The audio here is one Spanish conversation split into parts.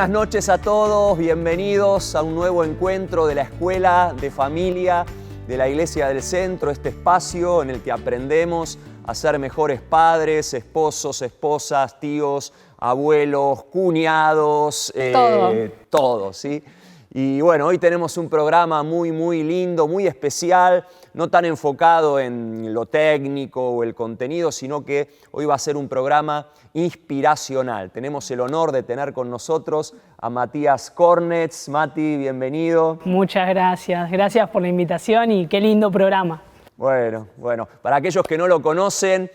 buenas noches a todos, bienvenidos a un nuevo encuentro de la Escuela de Familia de la Iglesia del Centro, este espacio en el que aprendemos a ser mejores padres, esposos, esposas, tíos, abuelos, cuñados, todo, ¿sí? Y bueno, hoy tenemos un programa muy lindo, muy especial, no tan enfocado en lo técnico o el contenido, sino que hoy va a ser un programa inspiracional. Tenemos el honor de tener con nosotros a Matías Kornetz. Mati, bienvenido. Muchas gracias, gracias por la invitación y qué lindo programa. Bueno, para aquellos que no lo conocen,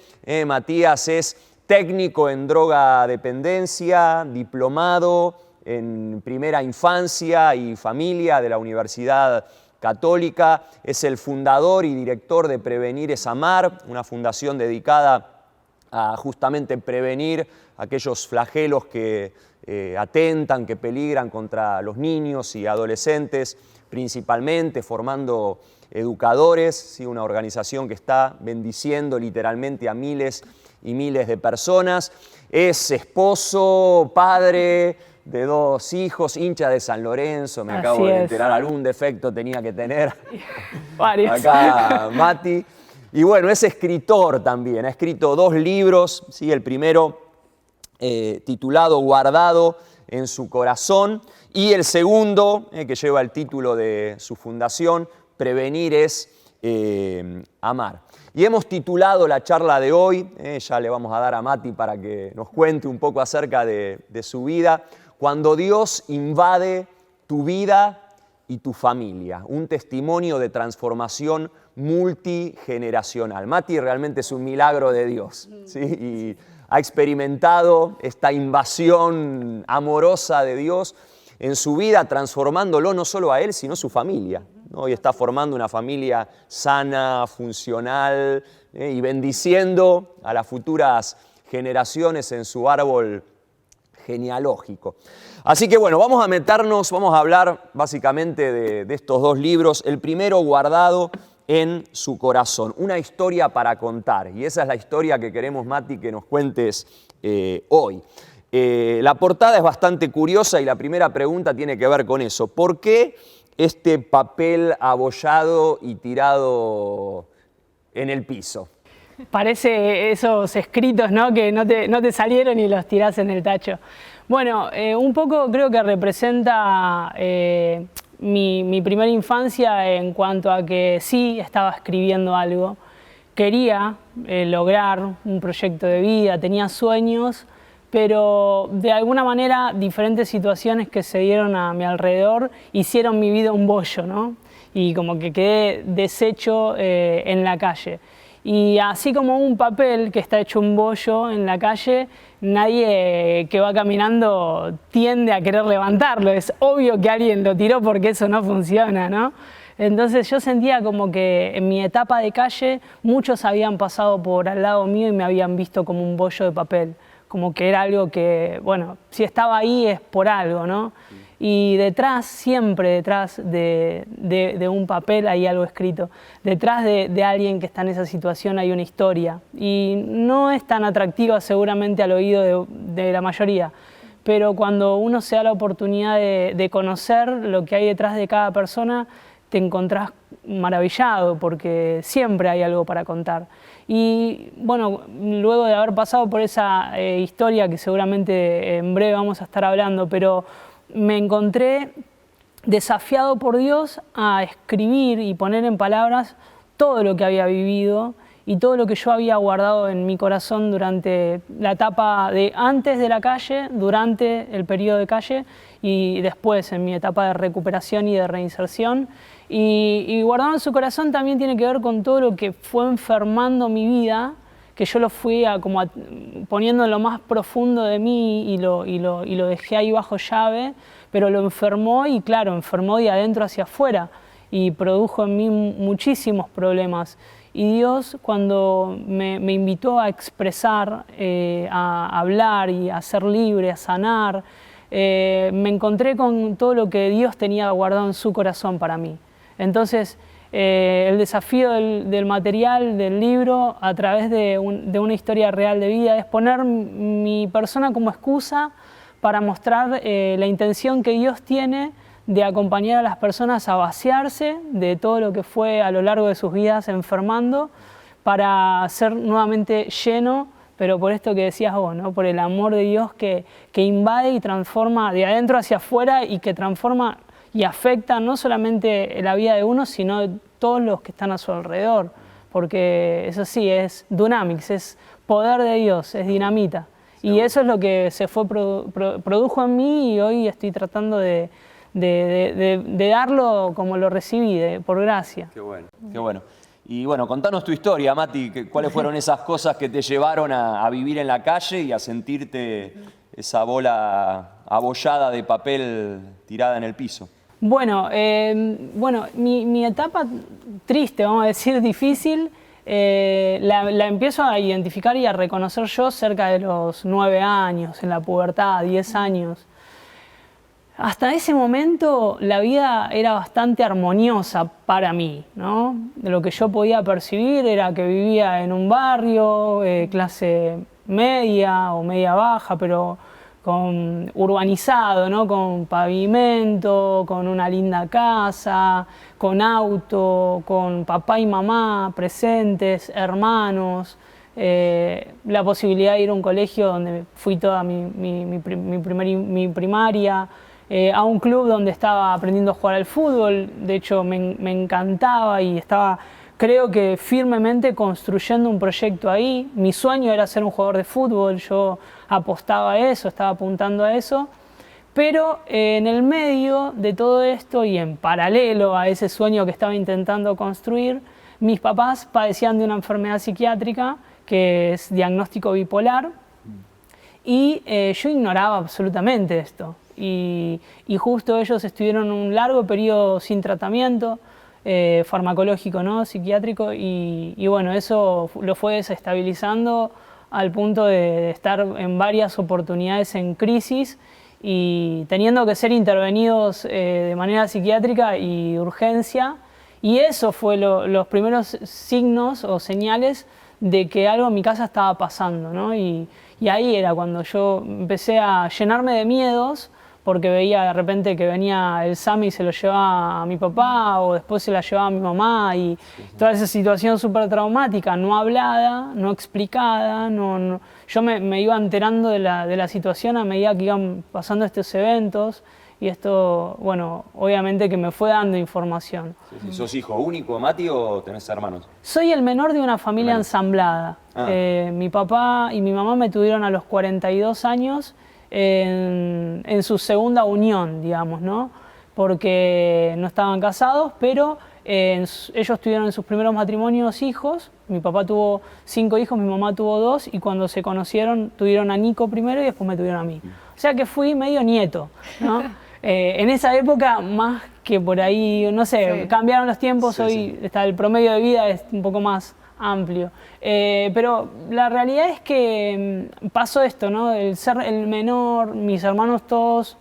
Matías es técnico en drogadependencia, diplomado en primera infancia y familia de la Universidad Católica, es el fundador y director de Prevenir es Amar, una fundación dedicada a justamente prevenir aquellos flagelos que atentan, que peligran contra los niños y adolescentes, principalmente formando educadores, ¿sí? Una organización que está bendiciendo literalmente a miles y miles de personas. Es esposo, padre de 2 hijos, hincha de San Lorenzo, me acabo de enterar, algún defecto tenía que tener. Varios. Acá Mati. Y bueno, es escritor también, ha escrito 2 libros, ¿sí? El primero titulado Guardado en su corazón y el segundo, que lleva el título de su fundación, Prevenir es Amar. Y hemos titulado la charla de hoy, ya le vamos a dar a Mati para que nos cuente un poco acerca de su vida, Cuando Dios invade tu vida y tu familia, un testimonio de transformación multigeneracional. Mati realmente es un milagro de Dios, ¿sí? Y ha experimentado esta invasión amorosa de Dios en su vida, transformándolo no solo a él, sino a su familia, ¿no? Hoy está formando una familia sana, funcional, y bendiciendo a las futuras generaciones en su árbol genealógico. Así que bueno, vamos a hablar básicamente de estos 2 libros. El primero, Guardado en su corazón, una historia para contar. Y esa es la historia que queremos, Mati, que nos cuentes hoy. La portada es bastante curiosa y la primera pregunta tiene que ver con eso. ¿Por qué este papel abollado y tirado en el piso? Parece esos escritos, ¿no? Que no te salieron y los tirás en el tacho. Bueno, un poco creo que representa mi primera infancia en cuanto a que sí estaba escribiendo algo. Quería lograr un proyecto de vida, tenía sueños, pero de alguna manera diferentes situaciones que se dieron a mi alrededor hicieron mi vida un bollo, ¿no? Y como que quedé deshecho en la calle. Y así como un papel que está hecho un bollo en la calle, nadie que va caminando tiende a querer levantarlo. Es obvio que alguien lo tiró porque eso no funciona, ¿no? Entonces yo sentía como que en mi etapa de calle muchos habían pasado por al lado mío y me habían visto como un bollo de papel. Como que era algo que, bueno, si estaba ahí es por algo, ¿no? Y detrás, siempre detrás de un papel hay algo escrito. Detrás de alguien que está en esa situación hay una historia. Y no es tan atractiva seguramente al oído de la mayoría. Pero cuando uno se da la oportunidad de conocer lo que hay detrás de cada persona, te encontrás maravillado porque siempre hay algo para contar. Y bueno, luego de haber pasado por esa historia que seguramente en breve vamos a estar hablando, pero me encontré desafiado por Dios a escribir y poner en palabras todo lo que había vivido y todo lo que yo había guardado en mi corazón durante la etapa de antes de la calle, durante el periodo de calle y después en mi etapa de recuperación y de reinserción. Y guardado en su corazón también tiene que ver con todo lo que fue enfermando mi vida, que yo lo fui poniendo en lo más profundo de mí y lo dejé ahí bajo llave, pero lo enfermó y claro, enfermó de adentro hacia afuera y produjo en mí muchísimos problemas. Y Dios, cuando me invitó a expresar, a hablar y a ser libre, a sanar, me encontré con todo lo que Dios tenía guardado en su corazón para mí. Entonces, el desafío del material, del libro, a través de una historia real de vida, es poner mi persona como excusa para mostrar la intención que Dios tiene de acompañar a las personas a vaciarse de todo lo que fue a lo largo de sus vidas enfermando, para ser nuevamente lleno, pero por esto que decías vos, ¿no? Por el amor de Dios que invade y transforma de adentro hacia afuera y que transforma y afecta no solamente la vida de uno, sino de todos los que están a su alrededor. Porque eso sí, es Dunamix, es poder de Dios, es dinamita. Y eso es lo que se produjo en mí y hoy estoy tratando de darlo como lo recibí, por gracia. Qué bueno, qué bueno. Y bueno, contanos tu historia, Mati, ¿cuáles fueron esas cosas que te llevaron a vivir en la calle y a sentirte esa bola abollada de papel tirada en el piso? Bueno, mi etapa triste, vamos a decir, difícil, la empiezo a identificar y a reconocer yo cerca de los 9 años, en la pubertad, 10 años. Hasta ese momento la vida era bastante armoniosa para mí, ¿no? De lo que yo podía percibir era que vivía en un barrio, clase media o media baja, pero urbanizado, ¿no? Con pavimento, con una linda casa, con auto, con papá y mamá presentes, hermanos, la posibilidad de ir a un colegio donde fui toda mi primaria, a un club donde estaba aprendiendo a jugar al fútbol. De hecho me encantaba y estaba, creo que firmemente construyendo un proyecto ahí. Mi sueño era ser un jugador de fútbol, yo apostaba a eso, estaba apuntando a eso, pero en el medio de todo esto y en paralelo a ese sueño que estaba intentando construir, mis papás padecían de una enfermedad psiquiátrica que es diagnóstico bipolar y yo ignoraba absolutamente esto. Y justo ellos estuvieron un largo periodo sin tratamiento farmacológico, ¿no? Psiquiátrico, y bueno, eso lo fue desestabilizando al punto de estar en varias oportunidades en crisis y teniendo que ser intervenidos de manera psiquiátrica y urgencia. Y eso fue los primeros signos o señales de que algo en mi casa estaba pasando, ¿no? Y ahí era cuando yo empecé a llenarme de miedos, porque veía de repente que venía el SAMI y se lo llevaba a mi papá, o después se la llevaba a mi mamá, y toda esa situación súper traumática, no hablada, no explicada, yo me iba enterando de la situación a medida que iban pasando estos eventos, y esto, bueno, obviamente que me fue dando información. Sí. ¿Sos hijo único, Mati, o tenés hermanos? Soy el menor de una familia ensamblada. Mi papá y mi mamá me tuvieron a los 42 años, en su segunda unión, digamos, ¿no? Porque no estaban casados, pero ellos tuvieron en sus primeros matrimonios hijos. Mi papá tuvo 5 hijos, mi mamá tuvo 2, y cuando se conocieron tuvieron a Nico primero y después me tuvieron a mí. O sea que fui medio nieto, ¿no? En esa época, más que por ahí, no sé, sí, cambiaron los tiempos, hoy está el promedio de vida es un poco más amplio. Pero la realidad es que pasó esto, ¿no? El ser el menor, mis hermanos todos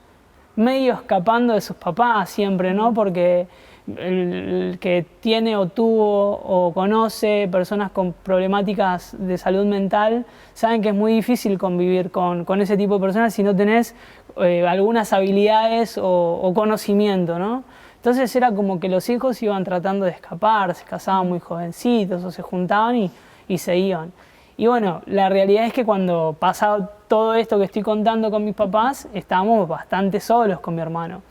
medio escapando de sus papás siempre, ¿no? Porque el que tiene o tuvo o conoce personas con problemáticas de salud mental saben que es muy difícil convivir con ese tipo de personas si no tenés algunas habilidades o conocimiento, ¿no? Entonces era como que los hijos iban tratando de escapar, se casaban muy jovencitos o se juntaban y se iban. Y bueno, la realidad es que cuando pasaba todo esto que estoy contando con mis papás, estábamos bastante solos con mi hermano.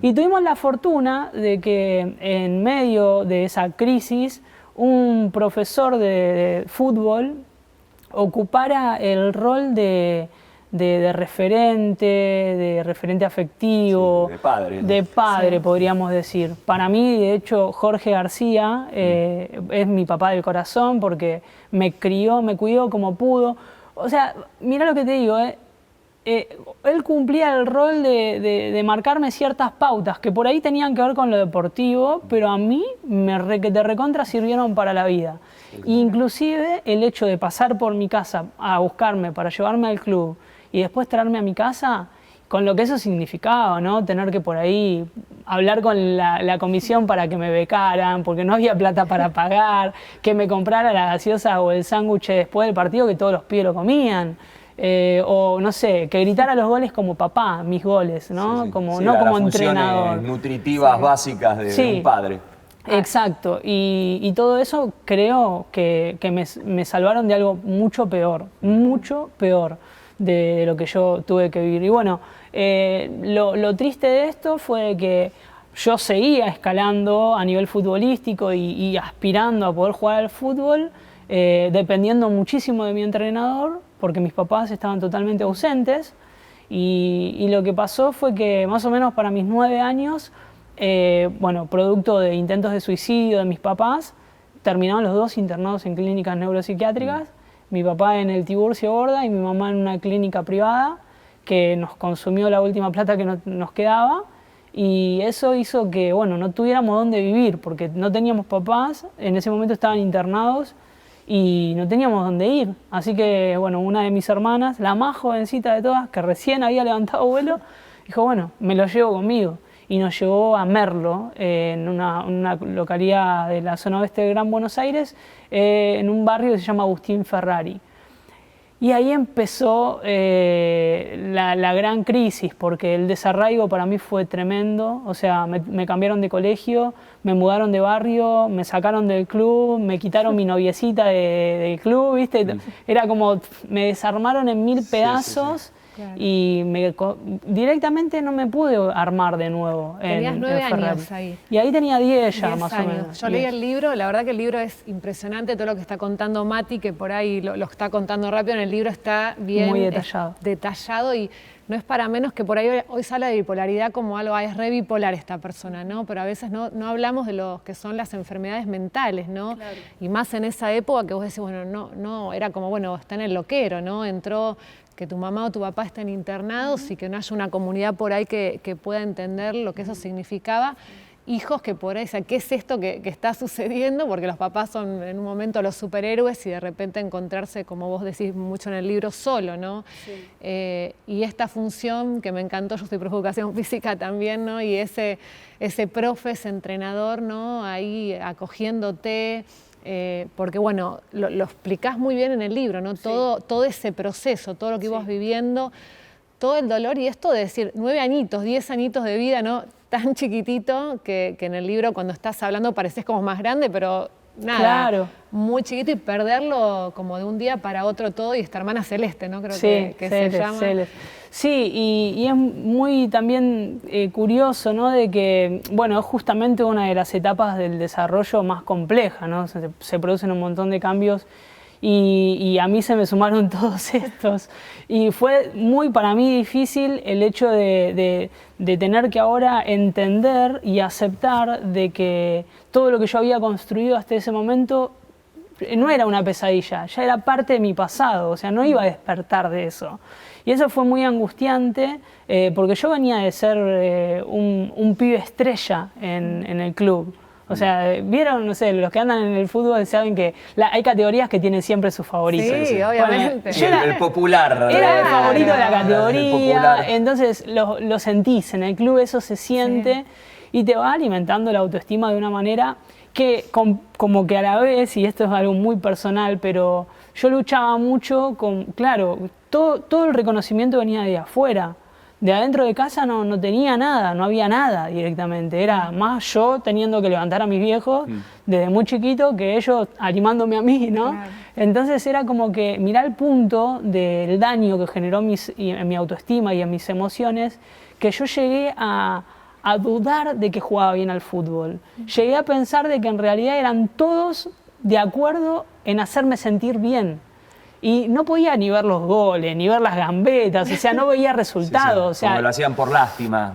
Y tuvimos la fortuna de que en medio de esa crisis, un profesor de fútbol ocupara el rol de referente afectivo, sí, de padre, sí, podríamos decir. Para mí, de hecho, Jorge García es mi papá del corazón porque me crió, me cuidó como pudo. O sea, mira lo que te digo, él cumplía el rol de marcarme ciertas pautas que por ahí tenían que ver con lo deportivo, pero a mí de recontra sirvieron para la vida. Inclusive el hecho de pasar por mi casa a buscarme para llevarme al club y después traerme a mi casa, con lo que eso significaba, ¿no? Tener que por ahí hablar con la comisión para que me becaran, porque no había plata para pagar, que me comprara la gaseosa o el sándwich después del partido, que todos los pibes lo comían. o no sé, que gritara los goles como papá, mis goles, ¿no? Sí, Como, sí, no como las entrenador. funciones nutritivas básicas de un padre. Exacto, y todo eso creo que me salvaron de algo mucho peor de lo que yo tuve que vivir. Y bueno, lo triste de esto fue que yo seguía escalando a nivel futbolístico y aspirando a poder jugar al fútbol, dependiendo muchísimo de mi entrenador, porque mis papás estaban totalmente ausentes. Y lo que pasó fue que más o menos para mis 9 años, bueno, producto de intentos de suicidio de mis papás, terminaron los dos internados en clínicas neuropsiquiátricas, mi papá en el Tiburcio Borda y mi mamá en una clínica privada que nos consumió la última plata que nos quedaba, y eso hizo que, bueno, no tuviéramos dónde vivir porque no teníamos papás, en ese momento estaban internados y no teníamos dónde ir. Así que, bueno, una de mis hermanas, la más jovencita de todas, que recién había levantado vuelo, dijo, bueno, me lo llevo conmigo. Y nos llevó a Merlo, en una localidad de la zona oeste de Gran Buenos Aires, en un barrio que se llama Agustín Ferrari. Y ahí empezó la gran crisis, porque el desarraigo para mí fue tremendo. O sea, me cambiaron de colegio, me mudaron de barrio, me sacaron del club, me quitaron mi noviecita del club, ¿viste? Era como, me desarmaron en 1000 pedazos. Sí. Claro. Y directamente no me pude armar de nuevo. Tenías 9 años ahí. Y ahí tenía 10 ya, más o menos. Yo leí el libro, la verdad que el libro es impresionante, todo lo que está contando Mati, que por ahí lo está contando rápido, en el libro está bien muy detallado. Detallado, y no es para menos que por ahí hoy se habla de bipolaridad como algo, es re bipolar esta persona, ¿no? Pero a veces no hablamos de lo que son las enfermedades mentales, ¿no? Claro. Y más en esa época que vos decís, bueno, no, era como, bueno, está en el loquero, ¿no? Entró que tu mamá o tu papá estén internados y que no haya una comunidad por ahí que pueda entender lo que eso significaba. Hijos que por ahí, o sea, ¿qué es esto que está sucediendo? Porque los papás son en un momento los superhéroes y de repente encontrarse, como vos decís mucho en el libro, solo, ¿no? Sí. Y esta función que me encantó, yo soy profe de educación física también, ¿no? Y ese profe, ese entrenador, ¿no? Ahí acogiéndote. Porque bueno, lo explicás muy bien en el libro, ¿no? Sí. Todo ese proceso, todo lo que ibas viviendo, todo el dolor, y esto de decir 9 añitos, 10 añitos de vida, ¿no? Tan chiquitito que en el libro cuando estás hablando pareces como más grande, pero nada, claro, muy chiquito, y perderlo como de un día para otro todo. Y esta hermana Celeste, ¿no? Creo que se llama. Celeste. Sí, y es muy también curioso, ¿no? De que, bueno, es justamente una de las etapas del desarrollo más compleja, ¿no? Se producen un montón de cambios y a mí se me sumaron todos estos. Y fue muy para mí difícil el hecho de tener que ahora entender y aceptar de que todo lo que yo había construido hasta ese momento no era una pesadilla, ya era parte de mi pasado, o sea, no iba a despertar de eso. Y eso fue muy angustiante, porque yo venía de ser un pibe estrella en el club. O sea, vieron, no sé, los que andan en el fútbol saben que hay categorías que tienen siempre sus favoritos. Sí, obviamente. Bueno, el popular. Era el favorito de la categoría, entonces lo sentís, en el club eso se siente, y te va alimentando la autoestima de una manera que como que a la vez, y esto es algo muy personal, pero yo luchaba mucho con, claro, todo el reconocimiento venía de afuera. De adentro de casa no tenía nada, no había nada directamente. Era más yo teniendo que levantar a mis viejos desde muy chiquito que ellos animándome a mí, ¿no? Claro. Entonces era como que mirar el punto del daño que generó en mi autoestima y en mis emociones, que yo llegué a dudar de que jugaba bien al fútbol. Llegué a pensar de que en realidad eran todos de acuerdo en hacerme sentir bien. Y no podía ni ver los goles, ni ver las gambetas, o sea, no veía resultados. O sea, como lo hacían por lástima.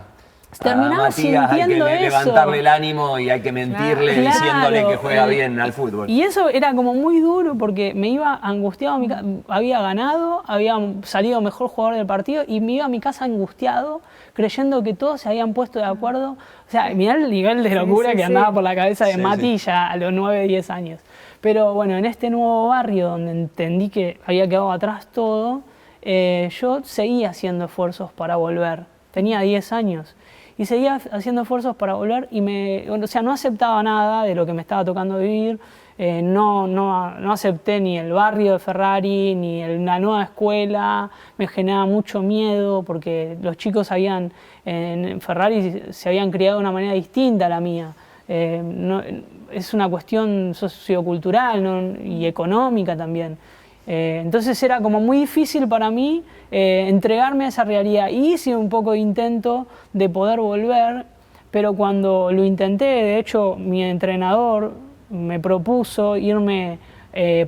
Terminaba sintiendo hay que levantarle el ánimo y hay que mentirle diciéndole que juega bien al fútbol. Y eso era como muy duro porque me iba angustiado, había ganado, había salido mejor jugador del partido y me iba a mi casa angustiado, creyendo que todos se habían puesto de acuerdo. O sea, mirá el nivel de locura que andaba por la cabeza de Mati ya a los 9, 10 años. Pero bueno, en este nuevo barrio donde entendí que había quedado atrás todo, yo seguía haciendo esfuerzos para volver. Tenía 10 años. Y y seguía haciendo esfuerzos para volver y o sea, no aceptaba nada de lo que me estaba tocando vivir. No acepté ni el barrio de Ferrari, ni la nueva escuela, me generaba mucho miedo porque los chicos en Ferrari se habían criado de una manera distinta a la mía. Es una cuestión sociocultural, ¿no? Y económica también. Entonces era como muy difícil para mí entregarme a esa realidad. Y hice un poco de intento de poder volver, pero cuando lo intenté, de hecho mi entrenador me propuso irme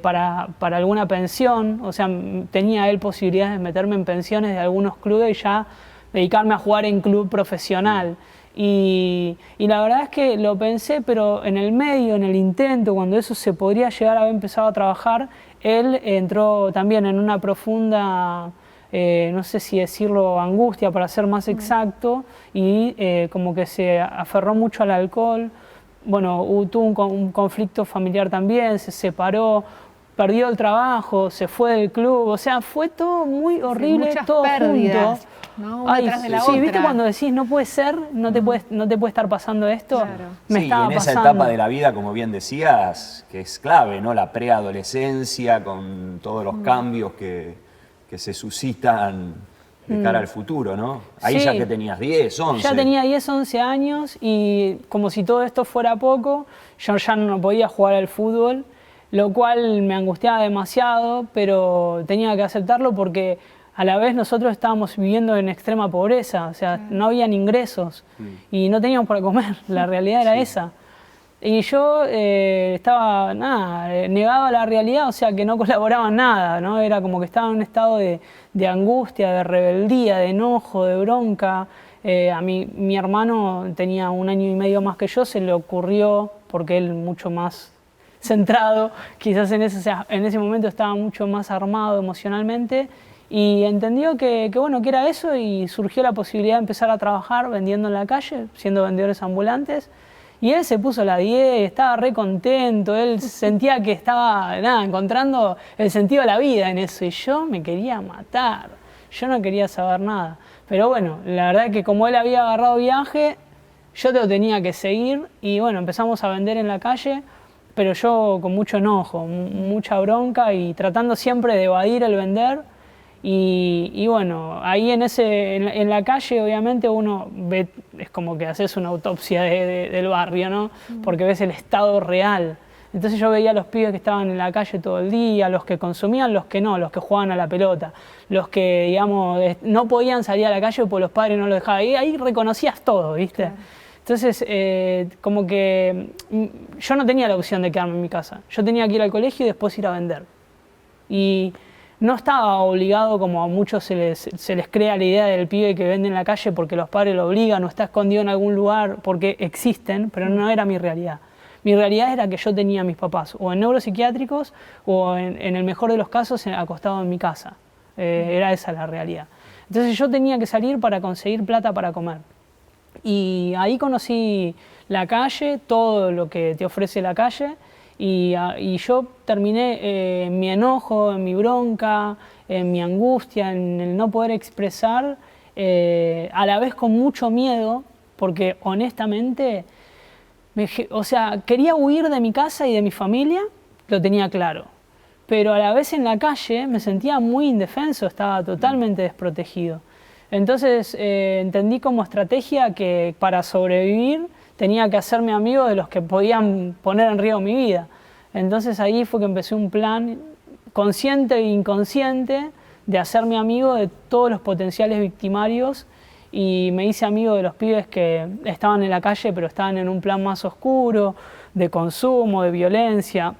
para alguna pensión, o sea, tenía él posibilidades de meterme en pensiones de algunos clubes y ya dedicarme a jugar en club profesional. Y la verdad es que lo pensé, pero en el medio, en el intento, cuando eso se podría llegar a haber empezado a trabajar, él entró también en una profunda, no sé si decirlo, angustia para ser más exacto, y como que se aferró mucho al alcohol. Bueno, tuvo un conflicto familiar también, se separó, perdió el trabajo, se fue del club, o sea, fue todo muy horrible, muchas todo pérdidas, junto. ¿no? Una tras de la Sí, otra. ¿viste cuando decís no puede ser, no te puede estar pasando esto? Claro. Me Sí, estaba en esa pasando. etapa de la vida, como bien decías, que es clave, ¿no? La preadolescencia, con todos los cambios que se suscitan de cara al futuro, ¿no? Ahí Sí. ya que tenías 10, 11. Ya tenía 10, 11 años y como si todo esto fuera poco, yo ya no podía jugar al fútbol, lo cual me angustiaba demasiado, pero tenía que aceptarlo porque a la vez nosotros estábamos viviendo en extrema pobreza, o sea, no habían ingresos y no teníamos para comer, la realidad era esa. Y yo estaba negado a la realidad, o sea que no colaboraba en nada, ¿no? Era como que estaba en un estado de angustia, de rebeldía, de enojo, de bronca. Mi hermano tenía 1 año y medio más que yo, se le ocurrió, porque él mucho más centrado, quizás en ese momento estaba mucho más armado emocionalmente, y entendió que era eso, y surgió la posibilidad de empezar a trabajar vendiendo en la calle, siendo vendedores ambulantes. Y él se puso la 10, estaba re contento, él sentía que estaba encontrando el sentido de la vida en eso. Y yo me quería matar, yo no quería saber nada. Pero bueno, la verdad es que como él había agarrado viaje, yo lo tenía que seguir. Y bueno, empezamos a vender en la calle, pero yo con mucho enojo, mucha bronca y tratando siempre de evadir el vender. Y bueno, ahí en la calle obviamente uno ve, es como que haces una autopsia del barrio, ¿no? Porque ves el estado real. Entonces yo veía a los pibes que estaban en la calle todo el día, los que consumían, los que no, los que jugaban a la pelota, los que, digamos, no podían salir a la calle porque los padres no los dejaban. Y ahí reconocías todo, ¿viste? Claro. Entonces, como que yo no tenía la opción de quedarme en mi casa. Yo tenía que ir al colegio y después ir a vender. Y no estaba obligado, como a muchos se les crea la idea del pibe que vende en la calle porque los padres lo obligan o está escondido en algún lugar porque existen, pero no era mi realidad. Mi realidad era que yo tenía a mis papás o en neuropsiquiátricos o en el mejor de los casos acostado en mi casa. Era esa la realidad. Entonces yo tenía que salir para conseguir plata para comer. Y ahí conocí la calle, todo lo que te ofrece la calle. Y yo terminé en mi enojo, en mi bronca, en mi angustia, en el no poder expresar, a la vez con mucho miedo, porque honestamente, quería huir de mi casa y de mi familia, lo tenía claro, pero a la vez en la calle me sentía muy indefenso, estaba totalmente desprotegido. Entonces entendí como estrategia que para sobrevivir tenía que hacerme amigo de los que podían poner en riesgo mi vida. Entonces ahí fue que empecé un plan consciente e inconsciente de hacerme amigo de todos los potenciales victimarios y me hice amigo de los pibes que estaban en la calle pero estaban en un plan más oscuro, de consumo, de violencia.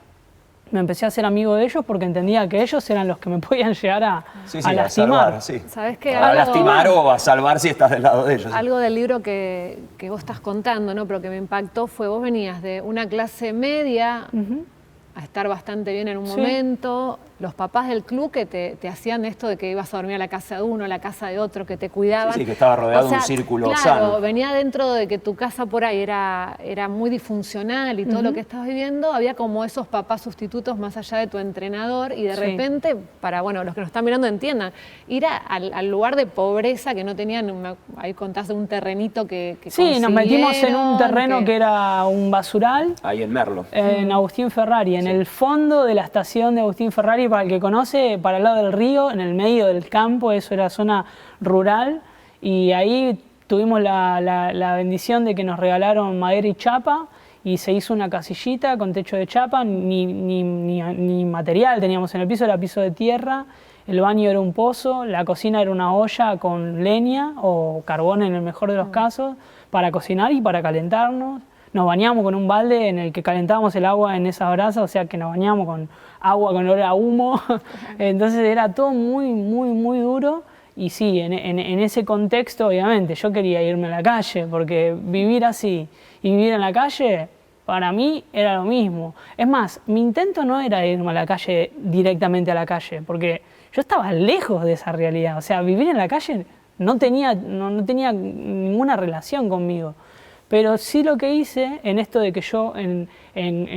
Me empecé a hacer amigo de ellos porque entendía que ellos eran los que me podían llegar a lastimar. A salvar, sí. ¿Sabés qué? A lastimar o a salvar si estás del lado de ellos. Algo del libro que vos estás contando, ¿no? Pero que me impactó fue, vos venías de una clase media a estar bastante bien en un momento, los papás del club que te hacían esto de que ibas a dormir a la casa de uno, a la casa de otro, que te cuidaban. Sí, que estaba rodeado de un círculo sano. Claro, venía dentro de que tu casa por ahí era muy disfuncional y todo lo que estabas viviendo, había como esos papás sustitutos más allá de tu entrenador y de repente, para los que nos están mirando entiendan, ir al lugar de pobreza que no tenían, ahí contás de un terrenito que sí, nos metimos en un terreno que era un basural. Ahí en Merlo. En Agustín Ferrari, en el fondo de la estación de Agustín Ferrari, para el que conoce, para el lado del río, en el medio del campo, eso era zona rural, y ahí tuvimos la bendición de que nos regalaron madera y chapa, y se hizo una casillita con techo de chapa, ni material teníamos en el piso, era piso de tierra, el baño era un pozo, la cocina era una olla con leña o carbón en el mejor de los casos, para cocinar y para calentarnos. Nos bañábamos con un balde en el que calentábamos el agua en esa brasa, o sea que nos bañábamos con agua con olor a humo. Entonces era todo muy duro. Y sí, en ese contexto, obviamente, yo quería irme a la calle, porque vivir así y vivir en la calle, para mí era lo mismo. Es más, mi intento no era irme a la calle directamente a la calle, porque yo estaba lejos de esa realidad. O sea, vivir en la calle no tenía ninguna relación conmigo. Pero sí lo que hice en esto de que yo, en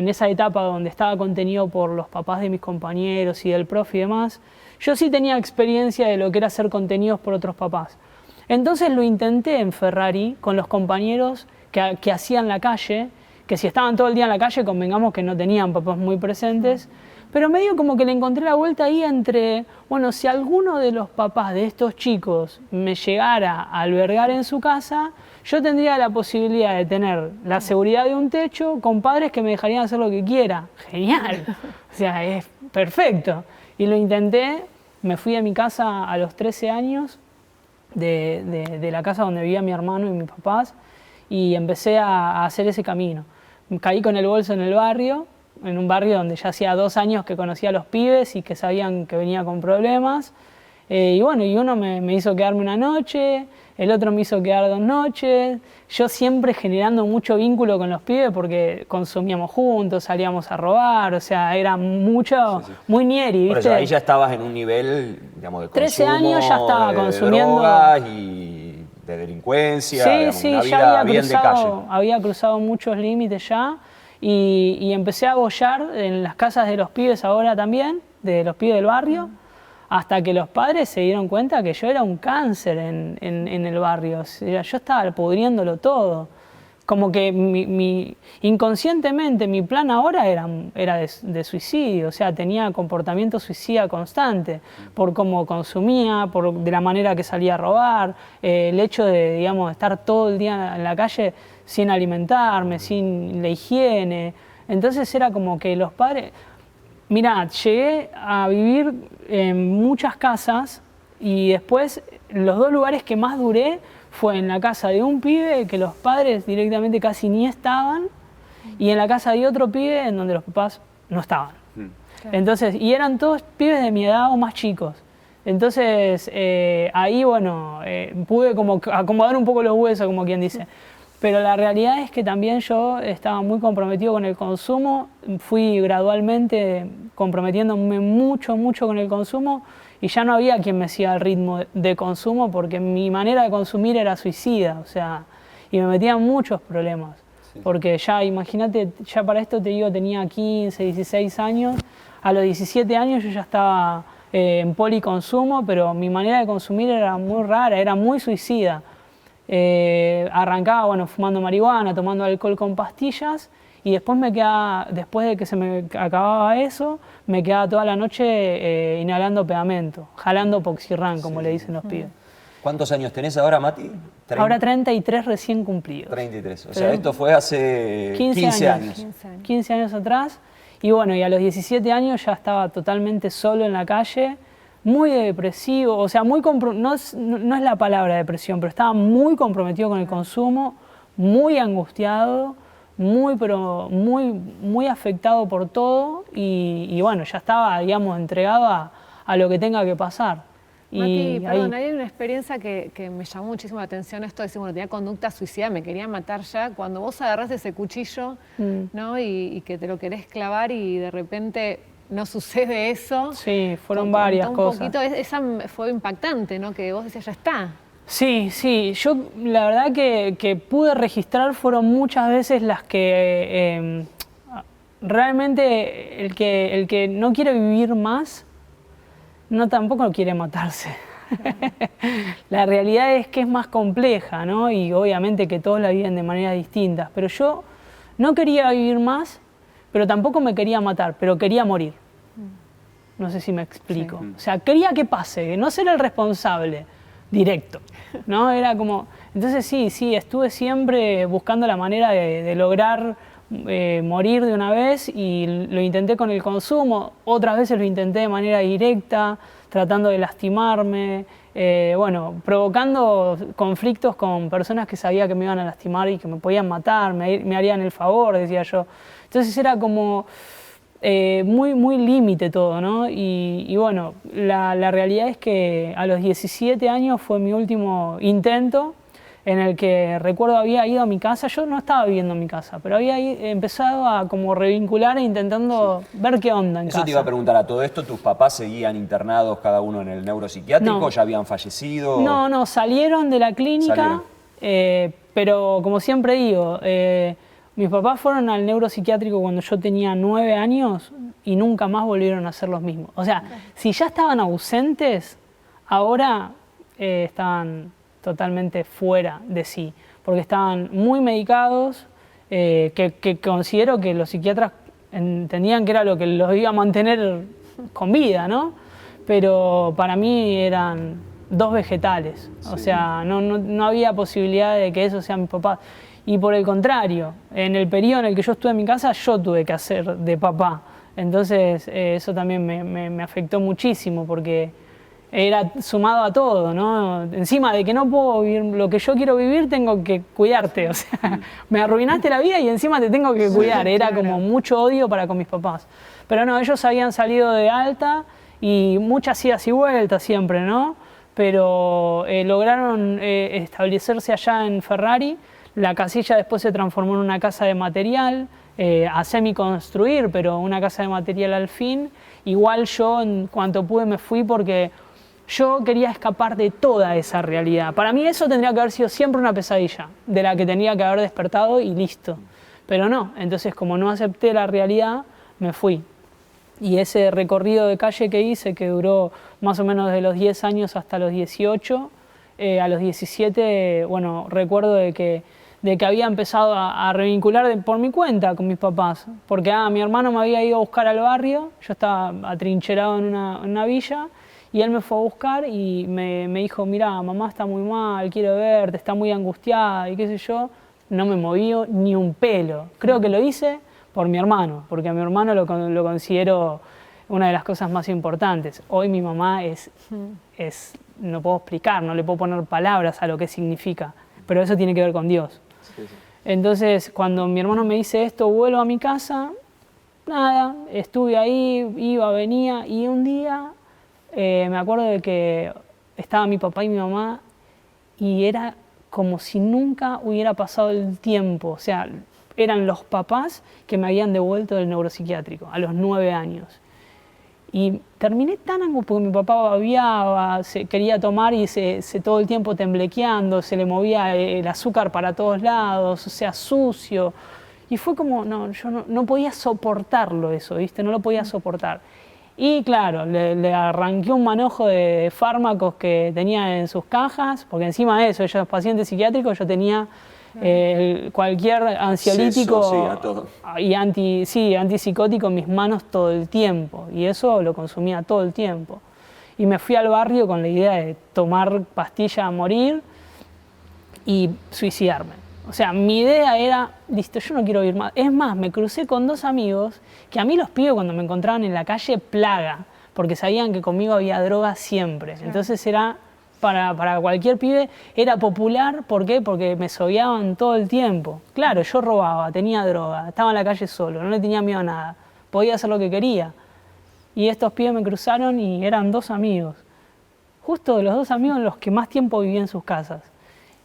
esa etapa donde estaba contenido por los papás de mis compañeros y del profe y demás, yo sí tenía experiencia de lo que era ser contenidos por otros papás. Entonces lo intenté en Ferrari con los compañeros que hacían la calle, que si estaban todo el día en la calle, convengamos que no tenían papás muy presentes, pero medio como que le encontré la vuelta ahí entre, si alguno de los papás de estos chicos me llegara a albergar en su casa, yo tendría la posibilidad de tener la seguridad de un techo con padres que me dejarían hacer lo que quiera. Genial. O sea, es perfecto. Y lo intenté, me fui de mi casa a los 13 años, de la casa donde vivía mi hermano y mis papás, y empecé a hacer ese camino. Caí con el bolso en el barrio, en un barrio donde ya hacía 2 años que conocía a los pibes y que sabían que venía con problemas. Y uno me hizo quedarme una noche, el otro me hizo quedar 2 noches, yo siempre generando mucho vínculo con los pibes porque consumíamos juntos, salíamos a robar, o sea, era mucho, muy ñeri, ¿viste? Por eso, ahí ya estabas en un nivel, digamos, de consumo, 13 años ya estaba consumiendo drogas y de delincuencia, una vida bien de calle. Había cruzado muchos límites ya y empecé a bollar en las casas de los pibes ahora también, de los pibes del barrio. Hasta que los padres se dieron cuenta que yo era un cáncer en el barrio. O sea, yo estaba pudriéndolo todo. Como que inconscientemente mi plan ahora era de suicidio. O sea, tenía comportamiento suicida constante. Por cómo consumía, de la manera que salía a robar. El hecho de, estar todo el día en la calle sin alimentarme, sin la higiene. Entonces era como que los padres... Mirá, llegué a vivir en muchas casas y después los 2 lugares que más duré fue en la casa de un pibe que los padres directamente casi ni estaban y en la casa de otro pibe en donde los papás no estaban. Entonces, y eran todos pibes de mi edad o más chicos. Entonces, ahí, pude como acomodar un poco los huesos, como quien dice. Pero la realidad es que también yo estaba muy comprometido con el consumo, fui gradualmente comprometiéndome mucho con el consumo y ya no había quien me siga el ritmo de consumo porque mi manera de consumir era suicida, o sea, y me metía en muchos problemas. Sí. Porque ya, imagínate, ya para esto te digo, tenía 15, 16 años, a los 17 años yo ya estaba en policonsumo, pero mi manera de consumir era muy rara, era muy suicida. Arrancaba fumando marihuana, tomando alcohol con pastillas y después después de que se me acababa eso, me quedaba toda la noche inhalando pegamento, jalando poxirrán, como le dicen los pibes. ¿Cuántos años tenés ahora, Mati? Ahora 33 recién cumplidos. 33, o sea, esto fue hace 15 años. 15 años atrás y y a los 17 años ya estaba totalmente solo en la calle, muy depresivo, o sea, no es la palabra depresión, pero estaba muy comprometido con el consumo, muy angustiado, muy afectado por todo y ya estaba, entregado a lo que tenga que pasar. Mati, perdón, hay una experiencia que me llamó muchísimo la atención, esto de decir, tenía conducta suicida, me quería matar ya, cuando vos agarrás ese cuchillo, ¿no? Y que te lo querés clavar y de repente no sucede eso. Sí, fueron varias cosas. Poquito, esa fue impactante, ¿no? Que vos decías, ya está. Sí, sí, yo la verdad que pude registrar fueron muchas veces las que realmente el que no quiere vivir más, no tampoco quiere matarse. La realidad es que es más compleja, ¿no? Y obviamente que todos la viven de maneras distintas, pero yo no quería vivir más, pero tampoco me quería matar, pero quería morir. No sé si me explico. Sí. O sea, quería que pase, no ser el responsable directo, ¿no? Era como... Entonces sí, estuve siempre buscando la manera de lograr morir de una vez y lo intenté con el consumo, otras veces lo intenté de manera directa, tratando de lastimarme, bueno, provocando conflictos con personas que sabía que me iban a lastimar y que me podían matar, me harían el favor, decía yo. Entonces era como muy límite todo, ¿no? Y bueno, la realidad es que a los 17 años fue mi último intento, en el que recuerdo había ido a mi casa, yo no estaba viviendo en mi casa, pero había empezado a como revincular e intentando ver qué onda en casa. Eso te iba a preguntar, a todo esto, ¿tus papás seguían internados cada uno en el neuropsiquiátrico? No. ¿Ya habían fallecido? No, salieron de la clínica, pero como siempre digo, mis papás fueron al neuropsiquiátrico cuando yo tenía 9 años y nunca más volvieron a hacer los mismos. O sea, si ya estaban ausentes, ahora estaban totalmente fuera de sí, porque estaban muy medicados, que considero que los psiquiatras entendían que era lo que los iba a mantener con vida, ¿no? Pero para mí eran 2 vegetales, o sea, no había posibilidad de que eso sea mi papá. Y por el contrario, en el periodo en el que yo estuve en mi casa, yo tuve que hacer de papá. Entonces eso también me afectó muchísimo, porque era sumado a todo, ¿no? Encima de que no puedo vivir lo que yo quiero vivir, tengo que cuidarte, o sea, me arruinaste la vida y encima te tengo que cuidar. Era como mucho odio para con mis papás. Pero no, ellos habían salido de alta y muchas idas y vueltas siempre, ¿no? Pero lograron establecerse allá en Ferrari. La casilla después se transformó en una casa de material, a semi-construir, pero una casa de material al fin. Igual yo, en cuanto pude, me fui porque yo quería escapar de toda esa realidad. Para mí eso tendría que haber sido siempre una pesadilla, de la que tenía que haber despertado y listo. Pero no, entonces como no acepté la realidad, me fui. Y ese recorrido de calle que hice, que duró más o menos de los 10 años hasta los 18, a los 17, bueno, recuerdo de que había empezado a revincular por mi cuenta con mis papás. Porque mi hermano me había ido a buscar al barrio, yo estaba atrincherado en una villa, y él me fue a buscar y me dijo, mirá, mamá está muy mal, quiero verte, está muy angustiada, y qué sé yo. No me moví ni un pelo. Creo que lo hice por mi hermano, porque a mi hermano lo considero una de las cosas más importantes. Hoy mi mamá es, no puedo explicar, no le puedo poner palabras a lo que significa, pero eso tiene que ver con Dios. Entonces, cuando mi hermano me dice esto, vuelvo a mi casa, nada, estuve ahí, iba, venía, y un día me acuerdo de que estaba mi papá y mi mamá y era como si nunca hubiera pasado el tiempo. O sea, eran los papás que me habían devuelto del neuropsiquiátrico a los 9 años. Y terminé tan angustiado porque mi papá babeaba, quería tomar y todo el tiempo temblequeando, se le movía el azúcar para todos lados, o sea, sucio. Y fue como, no, yo no podía soportarlo eso, ¿viste? No lo podía soportar. Y claro, le arranqué un manojo de fármacos que tenía en sus cajas, porque encima de eso, ellos pacientes psiquiátricos, yo tenía cualquier ansiolítico y antipsicótico en mis manos todo el tiempo, y eso lo consumía todo el tiempo. Y me fui al barrio con la idea de tomar pastilla a morir y suicidarme. O sea, mi idea era, listo, yo no quiero vivir más. Es más, me crucé con 2 amigos que a mí los pibes cuando me encontraban en la calle, plaga, porque sabían que conmigo había droga siempre. Claro. Entonces era, para cualquier pibe, era popular. ¿Por qué? Porque me sogueaban todo el tiempo. Claro, yo robaba, tenía droga, estaba en la calle solo, no le tenía miedo a nada, podía hacer lo que quería. Y estos pibes me cruzaron y eran 2 amigos. Justo los 2 amigos en los que más tiempo viví en sus casas.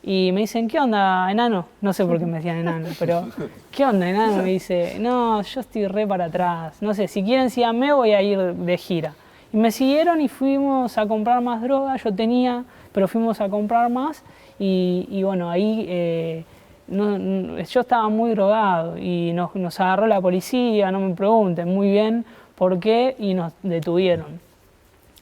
Y me dicen, ¿qué onda, enano? No sé por qué me decían enano, pero ¿qué onda, enano? Me dice, no, yo estoy re para atrás. No sé, si quieren síganme, voy a ir de gira. Y me siguieron y fuimos a comprar más droga. Yo tenía, pero fuimos a comprar más. Y bueno, ahí yo estaba muy drogado y nos agarró la policía, no me pregunten muy bien por qué, y nos detuvieron.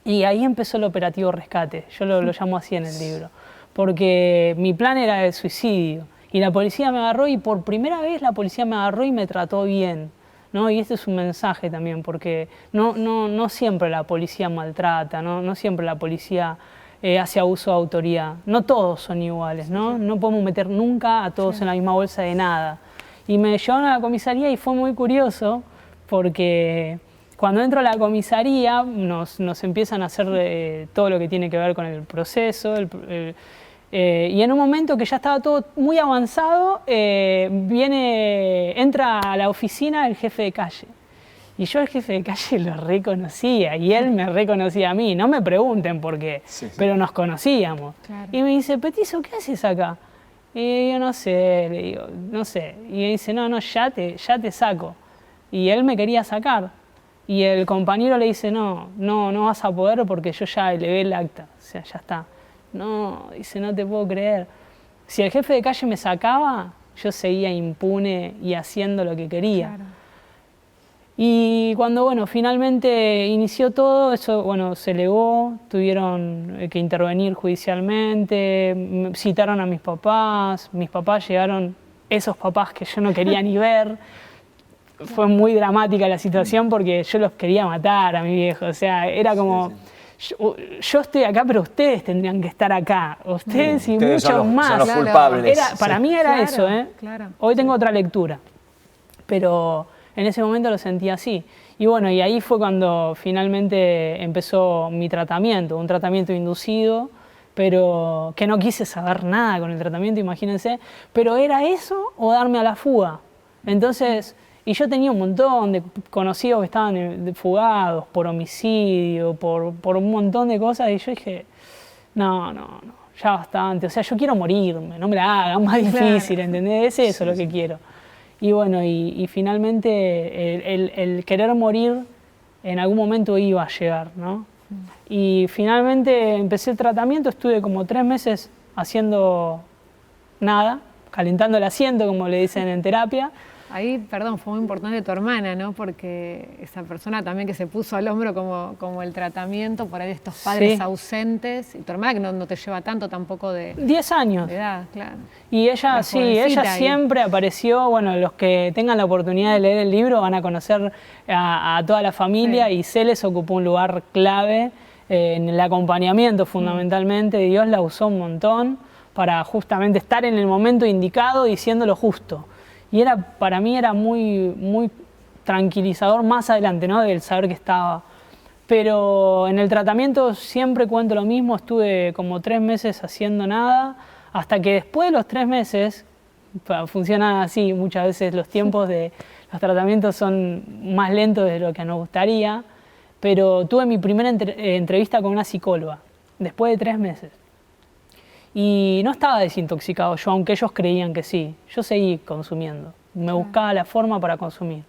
Y ahí empezó el operativo rescate, yo lo llamo así en el libro, porque mi plan era el suicidio. Y la policía me agarró y por primera vez la policía me agarró y me trató bien, ¿no? Y este es un mensaje también, porque no siempre la policía maltrata, no siempre la policía hace abuso de autoridad. No todos son iguales, ¿no? No podemos meter nunca a todos en la misma bolsa de nada. Y me llevaron a la comisaría y fue muy curioso porque cuando entro a la comisaría nos empiezan a hacer todo lo que tiene que ver con el proceso. Y en un momento que ya estaba todo muy avanzado, entra a la oficina el jefe de calle. Y yo al jefe de calle lo reconocía y él me reconocía a mí. No me pregunten por qué, pero nos conocíamos. Claro. Y me dice, Petizo, ¿qué haces acá? Y yo no sé, le digo, no sé. Y me dice, no, ya te saco. Y él me quería sacar. Y el compañero le dice, no vas a poder porque yo ya elevé el acta. O sea, ya está. No, dice, no te puedo creer. Si el jefe de calle me sacaba, yo seguía impune y haciendo lo que quería. Claro. Y cuando, bueno, finalmente inició todo, eso, bueno, se elevó, tuvieron que intervenir judicialmente, citaron a mis papás llegaron, esos papás que yo no quería ni ver. Fue muy dramática la situación porque yo los quería matar a mi viejo, o sea, era como... Yo estoy acá, pero ustedes tendrían que estar acá, ustedes y muchos más. Son los culpables. Para mí era eso, ¿eh? Claro. Hoy tengo otra lectura, pero en ese momento lo sentí así. Y bueno, y ahí fue cuando finalmente empezó mi tratamiento, un tratamiento inducido, pero que no quise saber nada con el tratamiento, imagínense, pero era eso o darme a la fuga. Entonces... Y yo tenía un montón de conocidos que estaban fugados por homicidio, por un montón de cosas, y yo dije, no, ya bastante. O sea, yo quiero morirme, no me la hagan más difícil, ¿entendés? Es eso lo que quiero. Y bueno, y finalmente el querer morir en algún momento iba a llegar, ¿no? Y finalmente empecé el tratamiento, estuve como 3 meses haciendo nada, calentando el asiento, como le dicen en terapia. Ahí, perdón, fue muy importante tu hermana, ¿no? Porque esa persona también que se puso al hombro como el tratamiento, por ahí estos padres ausentes, y tu hermana que no te lleva tanto tampoco de... 10 años. De edad, claro. Y ella, ella siempre apareció, bueno, los que tengan la oportunidad de leer el libro van a conocer a toda la familia y Celes ocupó un lugar clave en el acompañamiento fundamentalmente. Dios la usó un montón para justamente estar en el momento indicado diciendo lo justo. Y para mí era muy tranquilizador más adelante, ¿no? Del saber que estaba. Pero en el tratamiento siempre cuento lo mismo, estuve como 3 meses haciendo nada, hasta que después de los 3 meses, funciona así, muchas veces los tiempos de los tratamientos son más lentos de lo que nos gustaría, pero tuve mi primera entrevista con una psicóloga, después de 3 meses. Y no estaba desintoxicado yo, aunque ellos creían que sí. Yo seguí consumiendo. Me buscaba la forma para consumir.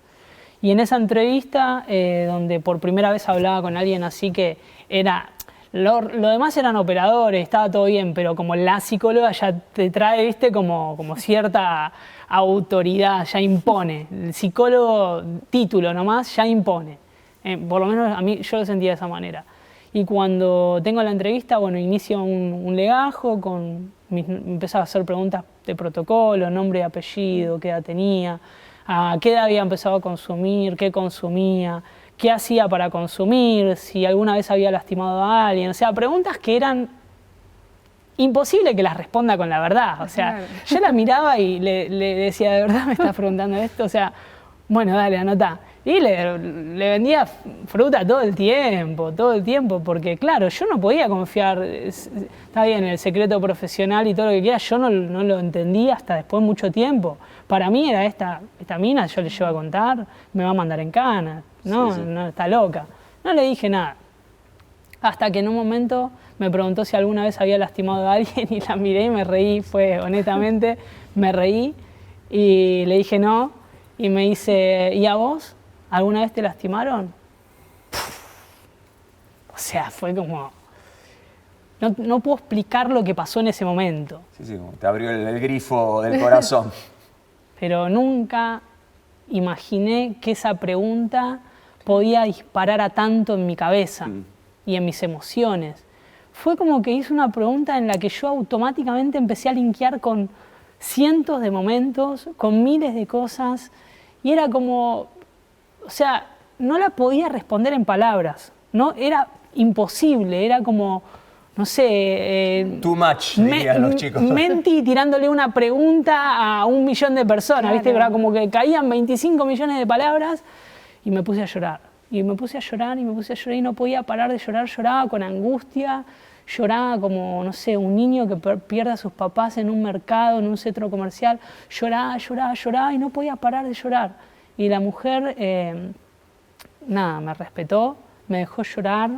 Y en esa entrevista, donde por primera vez hablaba con alguien así que era... Lo demás eran operadores, estaba todo bien, pero como la psicóloga ya te trae, viste, como cierta autoridad, ya impone. El psicólogo, título nomás, ya impone. Por lo menos a mí yo lo sentía de esa manera. Y cuando tengo la entrevista, bueno, inicio un legajo, empezaba a hacer preguntas de protocolo, nombre y apellido, qué edad tenía, a qué edad había empezado a consumir, qué consumía, qué hacía para consumir, si alguna vez había lastimado a alguien. O sea, preguntas que eran imposible que las responda con la verdad. O sea, yo las miraba y le decía, ¿de verdad me estás preguntando esto? O sea, bueno, dale, anotá. Y le vendía fruta todo el tiempo, porque claro, yo no podía confiar, está bien, el secreto profesional y todo lo que quiera, yo no lo entendía hasta después de mucho tiempo. Para mí era esta mina, yo le llevo a contar, me va a mandar en cana, no está loca. No le dije nada. Hasta que en un momento me preguntó si alguna vez había lastimado a alguien y la miré y me reí, honestamente, me reí y le dije no. Y me dice, ¿y a vos? ¿Alguna vez te lastimaron? O sea, fue como... No puedo explicar lo que pasó en ese momento. Sí, como te abrió el grifo del corazón. Pero nunca imaginé que esa pregunta podía disparar a tanto en mi cabeza y en mis emociones. Fue como que hice una pregunta en la que yo automáticamente empecé a linkear con cientos de momentos, con miles de cosas, y era como, o sea, no la podía responder en palabras, ¿no? Era imposible, era como, no sé... Too much, dirían los chicos. Menti tirándole una pregunta a 1 millón de personas, claro. ¿Viste? Era como que caían 25 millones de palabras y me puse a llorar. Y me puse a llorar y me puse a llorar y no podía parar de llorar, lloraba con angustia, lloraba como, no sé, un niño que pierde a sus papás en un mercado, en un centro comercial, lloraba, lloraba, lloraba y no podía parar de llorar. Y la mujer, nada, me respetó, me dejó llorar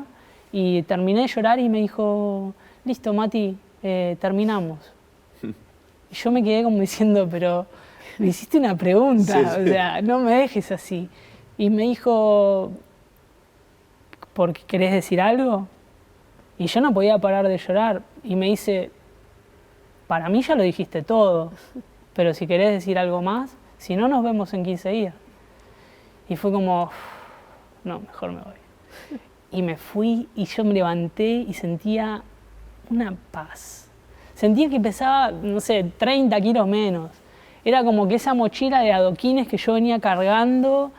y terminé de llorar y me dijo, listo, Mati, terminamos. Y yo me quedé como diciendo, pero me hiciste una pregunta, sí. O sea, no me dejes así. Y me dijo, ¿por qué querés decir algo? Y yo no podía parar de llorar. Y me dice, para mí ya lo dijiste todo, pero si querés decir algo más, si no, nos vemos en 15 días. Y fue como, no, mejor me voy. Y me fui y yo me levanté y sentía una paz. Sentía que pesaba, no sé, 30 kilos menos. Era como que esa mochila de adoquines que yo venía cargando,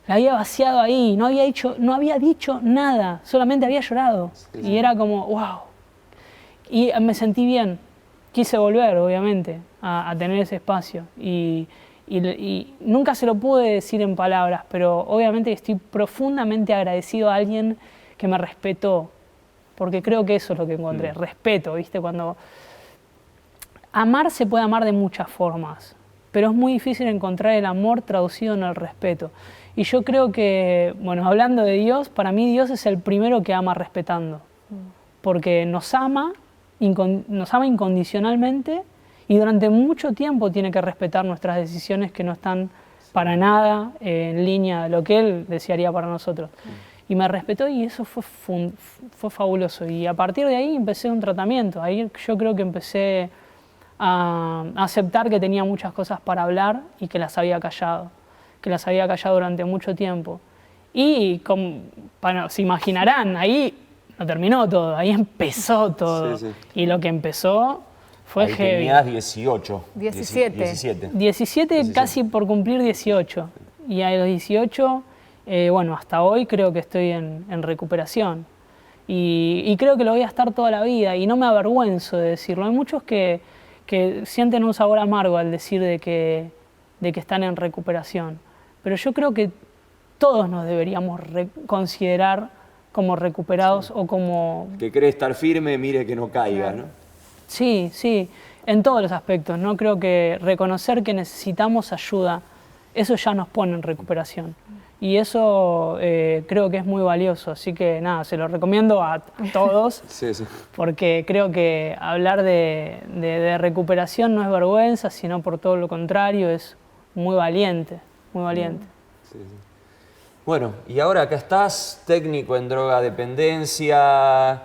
la había vaciado ahí, no había dicho nada, solamente había llorado. Sí. Y era como, wow. Y me sentí bien. Quise volver, obviamente, a tener ese espacio. Y nunca se lo pude decir en palabras, pero obviamente estoy profundamente agradecido a alguien que me respetó, porque creo que eso es lo que encontré, respeto, ¿viste? Cuando amar se puede amar de muchas formas, pero es muy difícil encontrar el amor traducido en el respeto. Y yo creo que, bueno, hablando de Dios, para mí Dios es el primero que ama respetando, porque nos ama incondicionalmente y durante mucho tiempo tiene que respetar nuestras decisiones que no están para nada en línea de lo que Él desearía para nosotros. Y me respetó y eso fue fabuloso. Y a partir de ahí empecé un tratamiento. Ahí yo creo que empecé a aceptar que tenía muchas cosas para hablar y que las había callado durante mucho tiempo. Y bueno, se imaginarán, ahí no terminó todo, ahí empezó todo. Sí, sí. Y lo que empezó fue ahí heavy. Tenías 18. 17. 17 casi por cumplir 18. Y a los 18, bueno, hasta hoy creo que estoy en recuperación. Y creo que lo voy a estar toda la vida y no me avergüenzo de decirlo. Hay muchos que sienten un sabor amargo al decir de que están en recuperación. Pero yo creo que todos nos deberíamos considerar como recuperados o como... Que cree estar firme, mire que no caiga, ¿no? Sí, sí, en todos los aspectos, ¿no? Creo que reconocer que necesitamos ayuda, eso ya nos pone en recuperación. Y eso creo que es muy valioso, así que nada, se lo recomiendo a todos, sí, sí. Porque creo que hablar de recuperación no es vergüenza, sino por todo lo contrario, es muy valiente, muy valiente. Sí, sí. Bueno, y ahora acá estás, técnico en drogadependencia,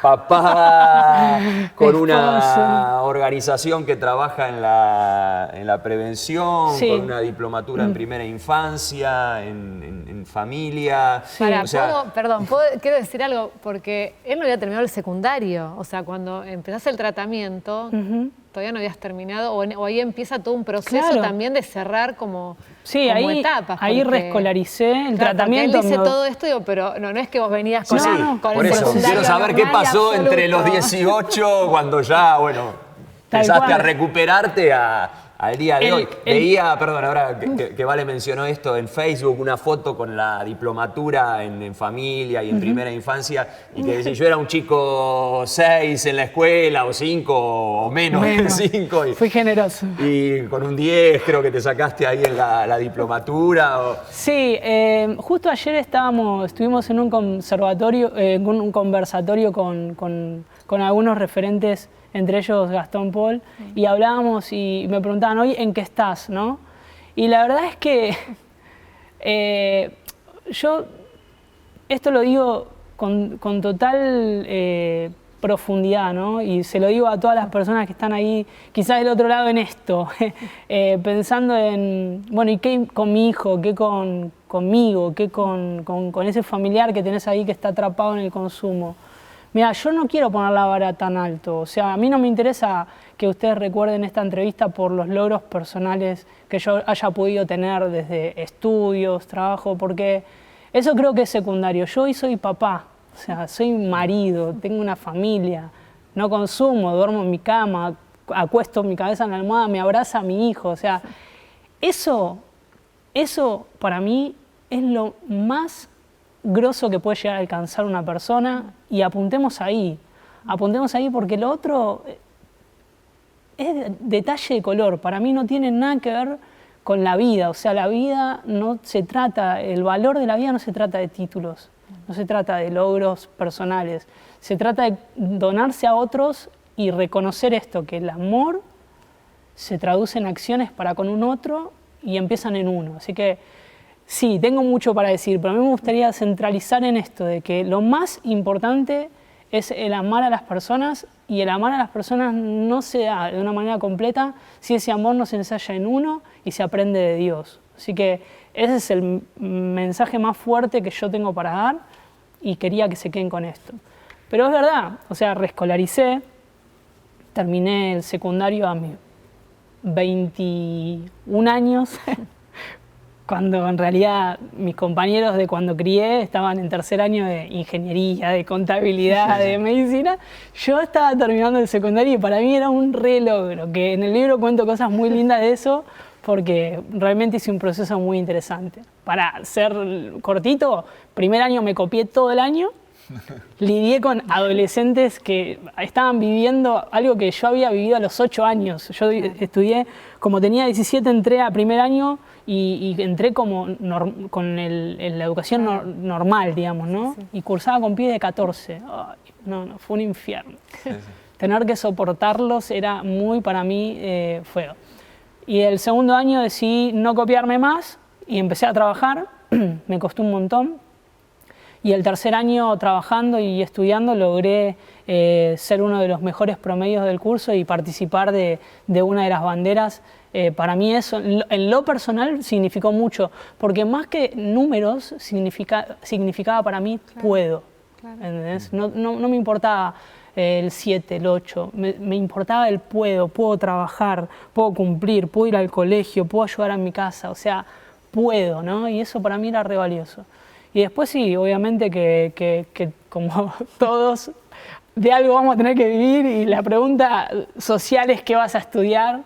papá con una organización que trabaja en la prevención, sí. Con una diplomatura en primera infancia, en familia. Sí. Quiero decir algo, porque él no había terminado el secundario, o sea, cuando empezaste el tratamiento, todavía no habías terminado, o ahí empieza todo un proceso también de cerrar como etapas. Ahí reescolaricé el tratamiento. Él dice todo esto, digo, pero no es que vos venías con, con por el eso, secundario. Quiero saber qué pasó entre los 18, cuando ya, bueno, Tal Empezaste cual. a recuperarte al día de hoy. El- Veía, perdón, ahora que Vale mencionó esto en Facebook, una foto con la diplomatura en familia y en primera infancia, y que decía, yo era un chico 6 en la escuela, o 5, o menos de Menos. 5. Fui generoso. Y con un 10 creo que te sacaste ahí en la diplomatura. Sí, justo ayer estuvimos en un conversatorio con algunos referentes, entre ellos Gastón Paul, y hablábamos y me preguntaban, hoy, ¿en qué estás? ¿No? Y la verdad es que yo esto lo digo con total profundidad, ¿no? Y se lo digo a todas las personas que están ahí, quizás del otro lado en esto, pensando en, bueno, ¿y qué con mi hijo? ¿Qué conmigo? ¿Qué con ese familiar que tenés ahí que está atrapado en el consumo? Mira, yo no quiero poner la vara tan alto, o sea, a mí no me interesa que ustedes recuerden esta entrevista por los logros personales que yo haya podido tener desde estudios, trabajo, porque eso creo que es secundario. Yo hoy soy papá, o sea, soy marido, tengo una familia, no consumo, duermo en mi cama, acuesto mi cabeza en la almohada, me abraza a mi hijo, o sea, eso para mí es lo más grosso que puede llegar a alcanzar una persona, y apuntemos ahí porque lo otro es detalle de color, para mí no tiene nada que ver con la vida, o sea, la vida no se trata, el valor de la vida no se trata de títulos, no se trata de logros personales, se trata de donarse a otros y reconocer esto, que el amor se traduce en acciones para con un otro y empiezan en uno, así que sí, tengo mucho para decir, pero a mí me gustaría centralizar en esto, de que lo más importante es el amar a las personas, y el amar a las personas no se da de una manera completa si ese amor no se ensaya en uno y se aprende de Dios. Así que ese es el mensaje más fuerte que yo tengo para dar, y quería que se queden con esto. Pero es verdad, o sea, reescolaricé, terminé el secundario a mis 21 años, cuando en realidad mis compañeros de cuando crié estaban en tercer año de ingeniería, de contabilidad, de medicina. Yo estaba terminando el secundario y para mí era un re logro, que en el libro cuento cosas muy lindas de eso, porque realmente hice un proceso muy interesante. Para ser cortito, primer año me copié todo el año, lidié con adolescentes que estaban viviendo algo que yo había vivido a los 8 años. Yo estudié, como tenía 17, entré a primer año y entré como con la educación normal, digamos, ¿no? Sí. Y cursaba con pibes de 14. Ay, no, fue un infierno. Sí. Tener que soportarlos era muy, para mí, feo. Y el segundo año decidí no copiarme más y empecé a trabajar. Me costó un montón. Y el tercer año trabajando y estudiando logré ser uno de los mejores promedios del curso y participar de una de las banderas. Para mí eso, en lo personal, significó mucho, porque más que números, significaba para mí puedo. ¿Entendés? No me importaba el 7, el 8, me importaba el puedo trabajar, puedo cumplir, puedo ir al colegio, puedo ayudar a mi casa, o sea, puedo, ¿no? Y eso para mí era re valioso. Y después sí, obviamente que como todos, de algo vamos a tener que vivir, y la pregunta social es qué vas a estudiar,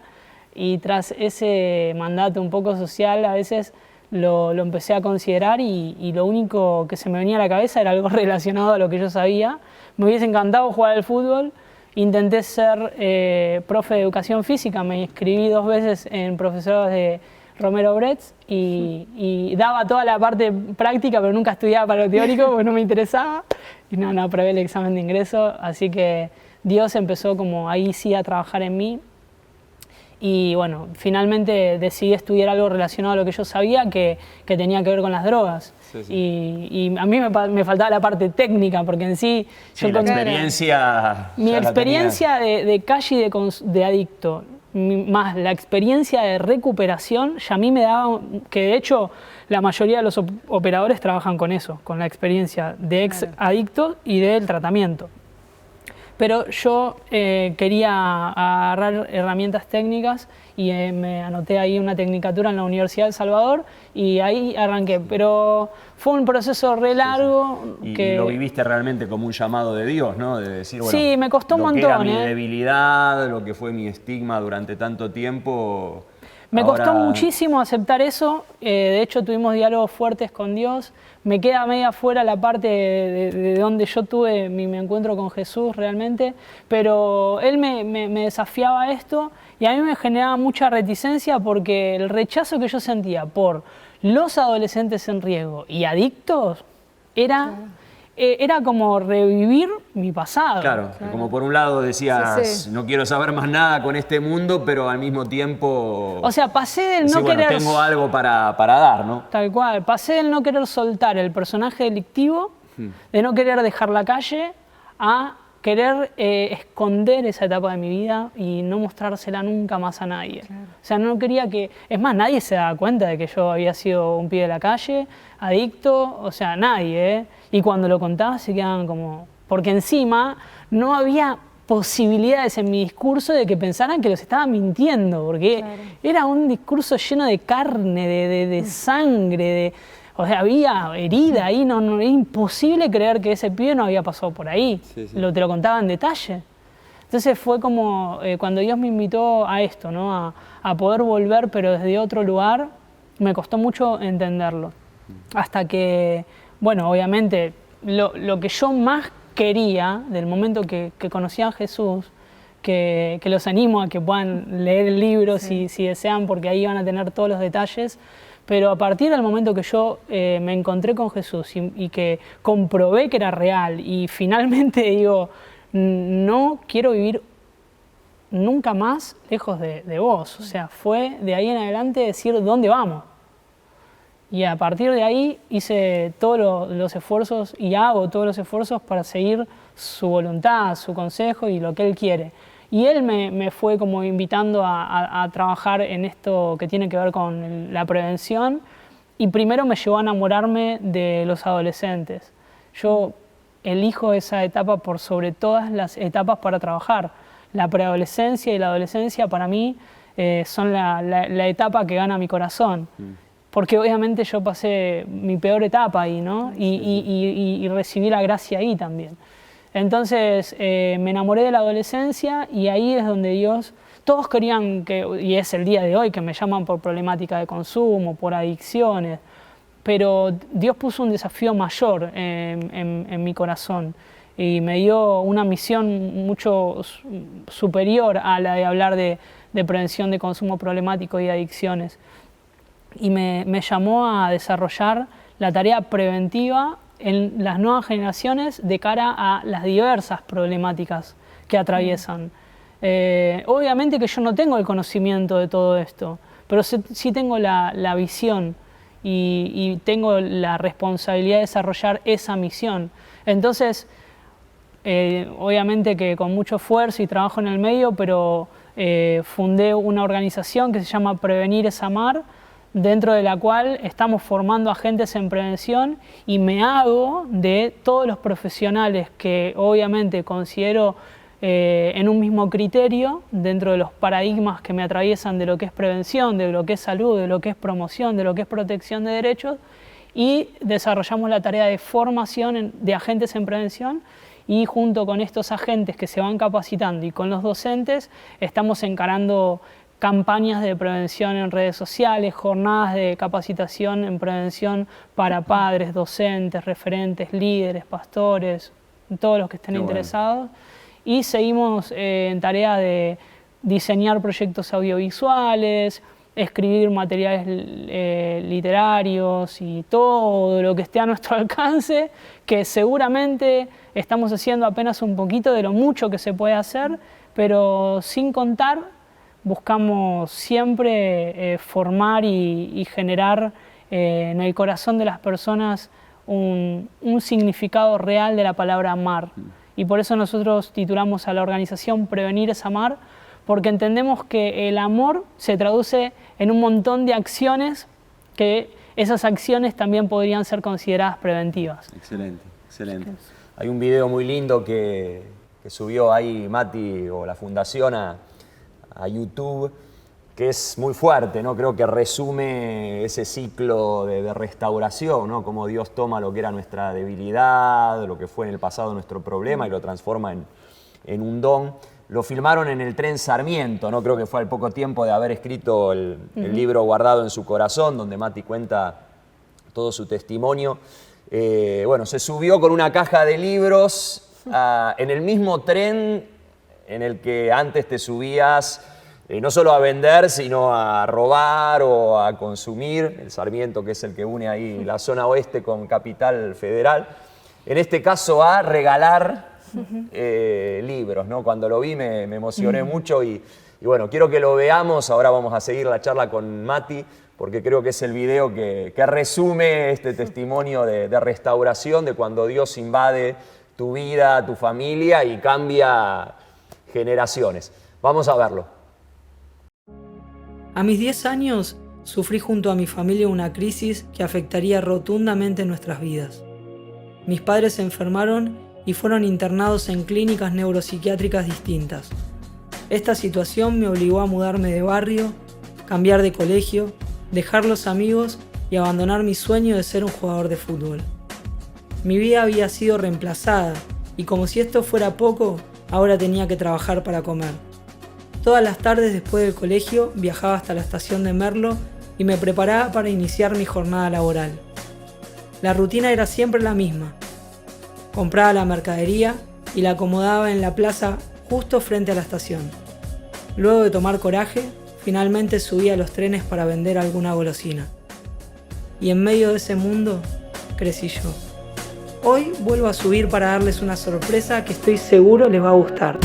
y tras ese mandato un poco social a veces lo empecé a considerar, y lo único que se me venía a la cabeza era algo relacionado a lo que yo sabía. Me hubiese encantado jugar al fútbol, intenté ser profe de educación física, me inscribí 2 veces en profesorados de Romero Bretz y daba toda la parte práctica, pero nunca estudiaba para lo teórico porque no me interesaba, y no aprobé el examen de ingreso, así que Dios empezó como ahí sí a trabajar en mí, y bueno, finalmente decidí estudiar algo relacionado a lo que yo sabía, que tenía que ver con las drogas. Sí, sí. Y a mí me faltaba la parte técnica, porque en sí... Sí, la experiencia... Mi experiencia de calle y de adicto, más la experiencia de recuperación, ya a mí me daba, que de hecho la mayoría de los operadores trabajan con eso, con la experiencia de ex adicto y del tratamiento. Pero yo quería agarrar herramientas técnicas y me anoté ahí una tecnicatura en la Universidad de El Salvador y ahí arranqué. Pero fue un proceso re largo. Y que lo viviste realmente como un llamado de Dios, ¿no? De decir, bueno, sí, me costó un lo que montón, era mi debilidad, lo que fue mi estigma durante tanto tiempo. Me costó ahora... muchísimo aceptar eso, de hecho tuvimos diálogos fuertes con Dios, me queda media afuera la parte de donde yo tuve mi encuentro con Jesús realmente, pero Él me desafiaba a esto y a mí me generaba mucha reticencia porque el rechazo que yo sentía por los adolescentes en riesgo y adictos era como revivir mi pasado. Claro, como por un lado decías, no quiero saber más nada con este mundo, pero al mismo tiempo... O sea, pasé del no bueno, querer... tengo algo para dar, ¿no? Tal cual, pasé del no querer soltar el personaje delictivo, de no querer dejar la calle, a querer esconder esa etapa de mi vida y no mostrársela nunca más a nadie. Claro. O sea, no quería que... Es más, nadie se daba cuenta de que yo había sido un pibe de la calle, adicto, o sea, nadie, ¿eh? Y cuando lo contaba se quedaban como... Porque encima no había posibilidades en mi discurso de que pensaran que los estaba mintiendo, porque era un discurso lleno de carne, de sangre, o sea, había herida ahí, no, era imposible creer que ese pibe no había pasado por ahí. Sí, sí. Te lo contaba en detalle. Entonces fue como cuando Dios me invitó a esto, ¿no? A poder volver, pero desde otro lugar, me costó mucho entenderlo. Hasta que, bueno, obviamente, lo que yo más quería del momento que conocí a Jesús, que los animo a que puedan leer el libro si desean, porque ahí van a tener todos los detalles. Pero a partir del momento que yo me encontré con Jesús y que comprobé que era real y finalmente digo, no quiero vivir nunca más lejos de vos. O sea, fue de ahí en adelante decir, ¿dónde vamos? Y a partir de ahí hice todos los esfuerzos y hago todos los esfuerzos para seguir su voluntad, su consejo y lo que Él quiere. Y Él me fue como invitando a trabajar en esto que tiene que ver con la prevención y primero me llevó a enamorarme de los adolescentes. Yo elijo esa etapa por sobre todas las etapas para trabajar. La preadolescencia y la adolescencia para mí son la etapa que gana mi corazón. Porque obviamente yo pasé mi peor etapa ahí, ¿no? Y recibí la gracia ahí también. Entonces me enamoré de la adolescencia y ahí es donde Dios, todos querían y es el día de hoy, que me llaman por problemática de consumo, por adicciones, pero Dios puso un desafío mayor en mi corazón y me dio una misión mucho superior a la de hablar de prevención de consumo problemático y adicciones. Y me llamó a desarrollar la tarea preventiva en las nuevas generaciones de cara a las diversas problemáticas que atraviesan. Obviamente que yo no tengo el conocimiento de todo esto, pero sí tengo la visión y tengo la responsabilidad de desarrollar esa misión. Entonces, obviamente que con mucho esfuerzo y trabajo en el medio, pero fundé una organización que se llama Prevenir es Amar, dentro de la cual estamos formando agentes en prevención y me hago de todos los profesionales que obviamente considero en un mismo criterio, dentro de los paradigmas que me atraviesan de lo que es prevención, de lo que es salud, de lo que es promoción, de lo que es protección de derechos, y desarrollamos la tarea de formación de agentes en prevención y junto con estos agentes que se van capacitando y con los docentes estamos encarando campañas de prevención en redes sociales, jornadas de capacitación en prevención para padres, docentes, referentes, líderes, pastores, todos los que estén interesados. Y seguimos en tarea de diseñar proyectos audiovisuales, escribir materiales literarios y todo lo que esté a nuestro alcance, que seguramente estamos haciendo apenas un poquito de lo mucho que se puede hacer, pero sin contar buscamos siempre formar y generar en el corazón de las personas un significado real de la palabra amar. Y por eso nosotros titulamos a la organización Prevenir es Amar, porque entendemos que el amor se traduce en un montón de acciones que esas acciones también podrían ser consideradas preventivas. Excelente, excelente. Hay un video muy lindo que que subió ahí Mati o la fundación a YouTube, que es muy fuerte, ¿no? Creo que resume ese ciclo de restauración, ¿no? Cómo Dios toma lo que era nuestra debilidad, lo que fue en el pasado nuestro problema y lo transforma en un don. Lo filmaron en el tren Sarmiento, ¿no? Creo que fue al poco tiempo de haber escrito el libro Guardado en su corazón, donde Mati cuenta todo su testimonio. Bueno, se subió con una caja de libros en el mismo tren en el que antes te subías no solo a vender, sino a robar o a consumir. El Sarmiento, que es el que une ahí la zona oeste con Capital Federal. En este caso, a regalar libros, ¿no? Cuando lo vi me emocioné mucho y bueno, quiero que lo veamos. Ahora vamos a seguir la charla con Mati, porque creo que es el video que resume este testimonio de restauración, de cuando Dios invade tu vida, tu familia y cambia generaciones. Vamos a verlo. A mis 10 años, sufrí junto a mi familia una crisis que afectaría rotundamente nuestras vidas. Mis padres se enfermaron y fueron internados en clínicas neuropsiquiátricas distintas. Esta situación me obligó a mudarme de barrio, cambiar de colegio, dejar los amigos y abandonar mi sueño de ser un jugador de fútbol. Mi vida había sido reemplazada y como si esto fuera poco, ahora tenía que trabajar para comer. Todas las tardes después del colegio viajaba hasta la estación de Merlo y me preparaba para iniciar mi jornada laboral. La rutina era siempre la misma. Compraba la mercadería y la acomodaba en la plaza justo frente a la estación. Luego de tomar coraje, finalmente subía a los trenes para vender alguna golosina. Y en medio de ese mundo, crecí yo. Hoy vuelvo a subir para darles una sorpresa que estoy seguro les va a gustar.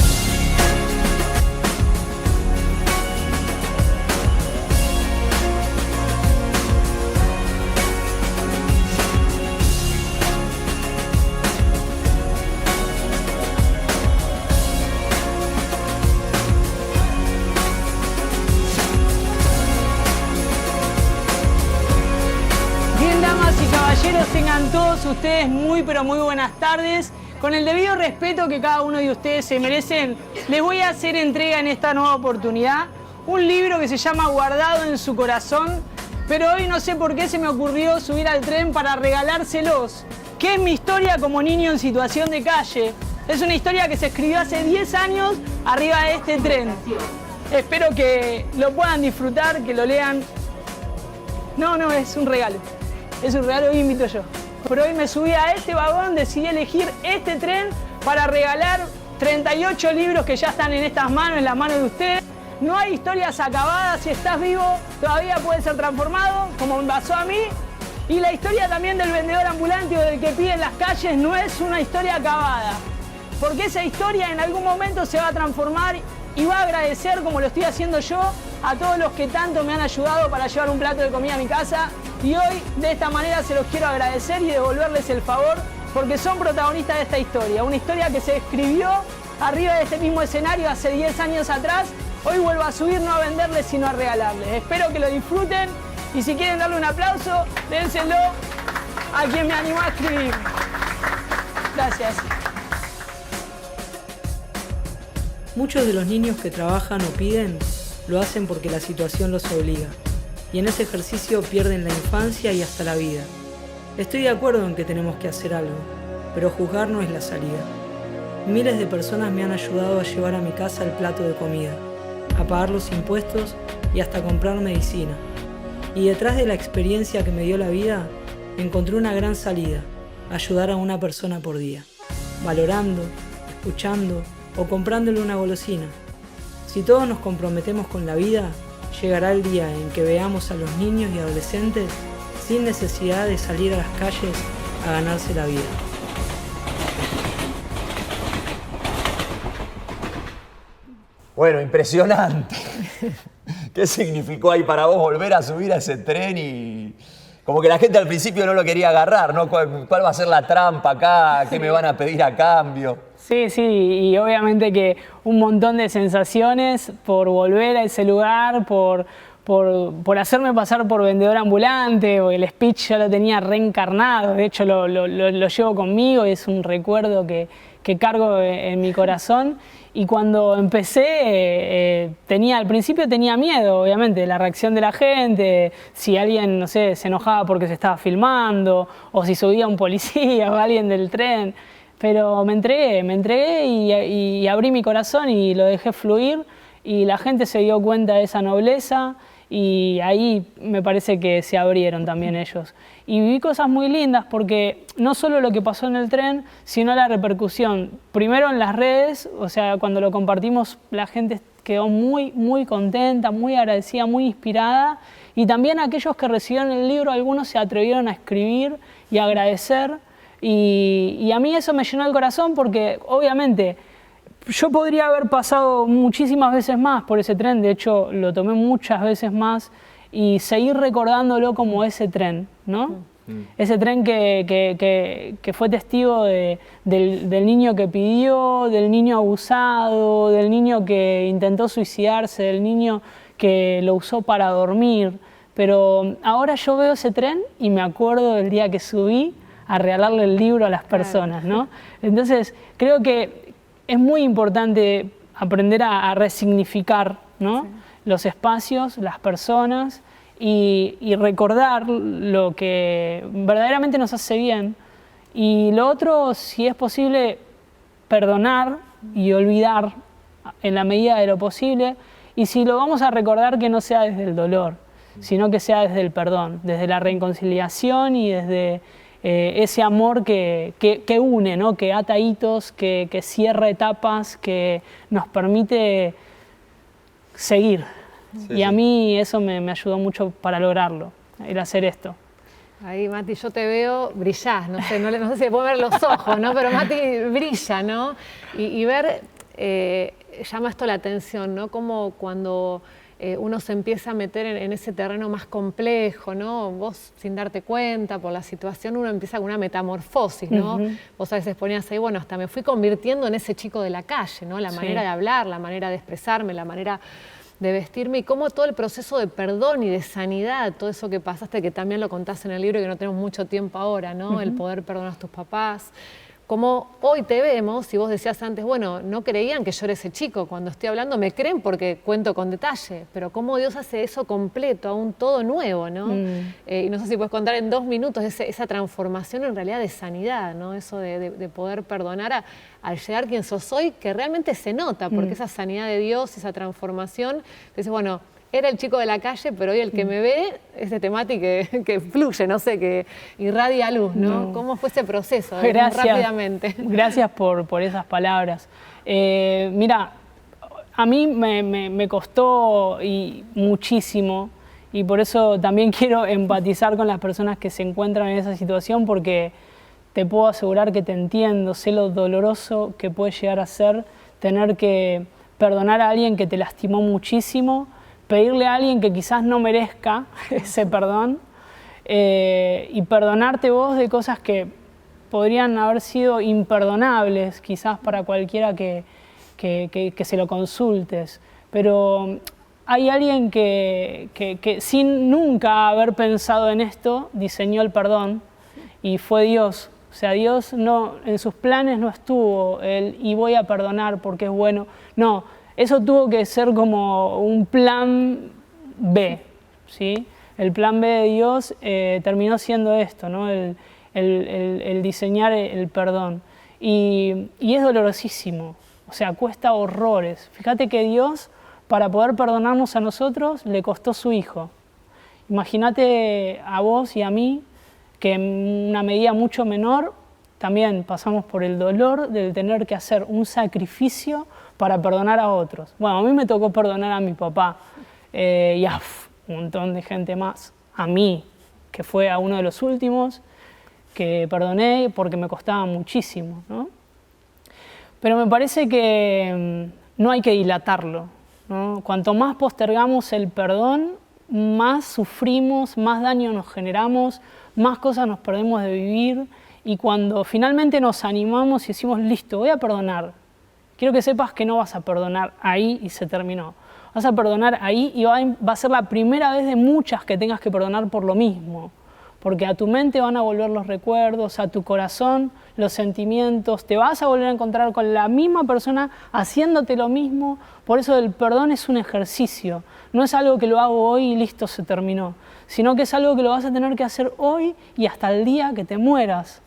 Tengan todos ustedes muy pero muy buenas tardes. Con el debido respeto que cada uno de ustedes se merecen, les voy a hacer entrega en esta nueva oportunidad un libro que se llama Guardado en su corazón, pero hoy no sé por qué se me ocurrió subir al tren para regalárselos. ¿Qué es mi historia como niño en situación de calle? Es una historia que se escribió hace 10 años arriba de este tren. Espero que lo puedan disfrutar, que lo lean. No, es un regalo. Es un regalo que invito yo. Pero hoy me subí a este vagón, decidí elegir este tren para regalar 38 libros que ya están en estas manos, en las manos de ustedes. No hay historias acabadas, si estás vivo todavía puedes ser transformado, como me pasó a mí. Y la historia también del vendedor ambulante o del que pide en las calles no es una historia acabada. Porque esa historia en algún momento se va a transformar y va a agradecer, como lo estoy haciendo yo, a todos los que tanto me han ayudado para llevar un plato de comida a mi casa. Y hoy de esta manera se los quiero agradecer y devolverles el favor porque son protagonistas de esta historia. Una historia que se escribió arriba de este mismo escenario hace 10 años atrás. Hoy vuelvo a subir no a venderles sino a regalarles. Espero que lo disfruten y si quieren darle un aplauso, dénselo a quien me animó a escribir. Gracias. Muchos de los niños que trabajan o piden lo hacen porque la situación los obliga. Y en ese ejercicio pierden la infancia y hasta la vida. Estoy de acuerdo en que tenemos que hacer algo, pero juzgar no es la salida. Miles de personas me han ayudado a llevar a mi casa el plato de comida, a pagar los impuestos y hasta comprar medicina. Y detrás de la experiencia que me dio la vida, encontré una gran salida, ayudar a una persona por día, valorando, escuchando o comprándole una golosina. Si todos nos comprometemos con la vida, llegará el día en que veamos a los niños y adolescentes sin necesidad de salir a las calles a ganarse la vida. Bueno, impresionante. ¿Qué significó ahí para vos volver a subir a ese tren y como que la gente al principio no lo quería agarrar, ¿no? ¿Cuál va a ser la trampa acá? ¿Qué me van a pedir a cambio? Sí, y obviamente que un montón de sensaciones por volver a ese lugar, por por hacerme pasar por vendedor ambulante, o el speech ya lo tenía reencarnado, de hecho lo llevo conmigo y es un recuerdo que cargo en mi corazón. Y cuando empecé, al principio tenía miedo, obviamente, de la reacción de la gente, si alguien, no sé, se enojaba porque se estaba filmando, o si subía un policía o alguien del tren. Pero me entregué y abrí mi corazón y lo dejé fluir, y la gente se dio cuenta de esa nobleza, y ahí me parece que se abrieron también ellos. Y viví cosas muy lindas, porque no solo lo que pasó en el tren, sino la repercusión. Primero en las redes, o sea, cuando lo compartimos, la gente quedó muy, muy contenta, muy agradecida, muy inspirada. Y también aquellos que recibieron el libro, algunos se atrevieron a escribir y a agradecer. Y a mí eso me llenó el corazón, porque obviamente yo podría haber pasado muchísimas veces más por ese tren, de hecho lo tomé muchas veces más, y seguir recordándolo como ese tren, ¿no? Ese tren que fue testigo del niño que pidió, del niño abusado, del niño que intentó suicidarse, del niño que lo usó para dormir. Pero ahora yo veo ese tren y me acuerdo del día que subí a regalarle el libro a las personas, ¿no? Entonces creo que es muy importante aprender a resignificar, ¿no? Sí. Los espacios, las personas, y recordar lo que verdaderamente nos hace bien. Y lo otro, si es posible, perdonar y olvidar en la medida de lo posible. Y si lo vamos a recordar, que no sea desde el dolor, sino que sea desde el perdón, desde la reconciliación y desde ese amor que une, ¿no? Que ata hitos, que cierra etapas, que nos permite seguir. Sí, y a mí eso me ayudó mucho para lograrlo, el hacer esto. Ahí, Mati, yo te veo, brillás, no sé si se pueden ver los ojos, ¿no? Pero Mati brilla, ¿no? Y ver, llama esto la atención, ¿no? Como cuando uno se empieza a meter en ese terreno más complejo, ¿no? Vos, sin darte cuenta, por la situación, uno empieza con una metamorfosis, ¿no? Vos a veces ponías ahí, bueno, hasta me fui convirtiendo en ese chico de la calle, ¿no? La manera de hablar, la manera de expresarme, la manera de vestirme, y cómo todo el proceso de perdón y de sanidad, todo eso que pasaste, que también lo contás en el libro y que no tenemos mucho tiempo ahora, ¿no? El poder perdonar a tus papás. Como hoy te vemos, y vos decías antes, bueno, no creían que yo era ese chico, cuando estoy hablando me creen porque cuento con detalle, pero cómo Dios hace eso completo, aún todo nuevo, ¿no? Y no sé si puedes contar en 2 minutos esa transformación en realidad de sanidad, ¿no? Eso de poder perdonar al llegar quien sos hoy, que realmente se nota, porque esa sanidad de Dios, esa transformación, dices, bueno, era el chico de la calle, pero hoy el que me ve es de Mati que fluye, no sé, que irradia luz, ¿no? ¿Cómo fue ese proceso? Gracias, rápidamente. Gracias por esas palabras. Mira, a mí me costó muchísimo, y por eso también quiero empatizar con las personas que se encuentran en esa situación, porque te puedo asegurar que te entiendo, sé lo doloroso que puede llegar a ser tener que perdonar a alguien que te lastimó muchísimo, pedirle a alguien que quizás no merezca ese perdón, y perdonarte vos de cosas que podrían haber sido imperdonables quizás para cualquiera que se lo consultes. Pero hay alguien que sin nunca haber pensado en esto diseñó el perdón, y fue Dios. O sea, Dios no, en sus planes no estuvo y voy a perdonar porque es bueno. No. Eso tuvo que ser como un plan B, ¿sí? El plan B de Dios terminó siendo esto, ¿no? El diseñar el perdón. Y es dolorosísimo, o sea, cuesta horrores. Fíjate que Dios, para poder perdonarnos a nosotros, le costó su Hijo. Imagínate a vos y a mí, que en una medida mucho menor, también pasamos por el dolor de tener que hacer un sacrificio para perdonar a otros. Bueno, a mí me tocó perdonar a mi papá y a un montón de gente más. A mí, que fue a uno de los últimos, que perdoné porque me costaba muchísimo, ¿no? Pero me parece que no hay que dilatarlo, ¿no? Cuanto más postergamos el perdón, más sufrimos, más daño nos generamos, más cosas nos perdemos de vivir, y cuando finalmente nos animamos y decimos, listo, voy a perdonar, quiero que sepas que no vas a perdonar ahí y se terminó. Vas a perdonar ahí y va a ser la primera vez de muchas que tengas que perdonar por lo mismo. Porque a tu mente van a volver los recuerdos, a tu corazón los sentimientos, te vas a volver a encontrar con la misma persona haciéndote lo mismo. Por eso el perdón es un ejercicio, no es algo que lo hago hoy y listo, se terminó, sino que es algo que lo vas a tener que hacer hoy y hasta el día que te mueras.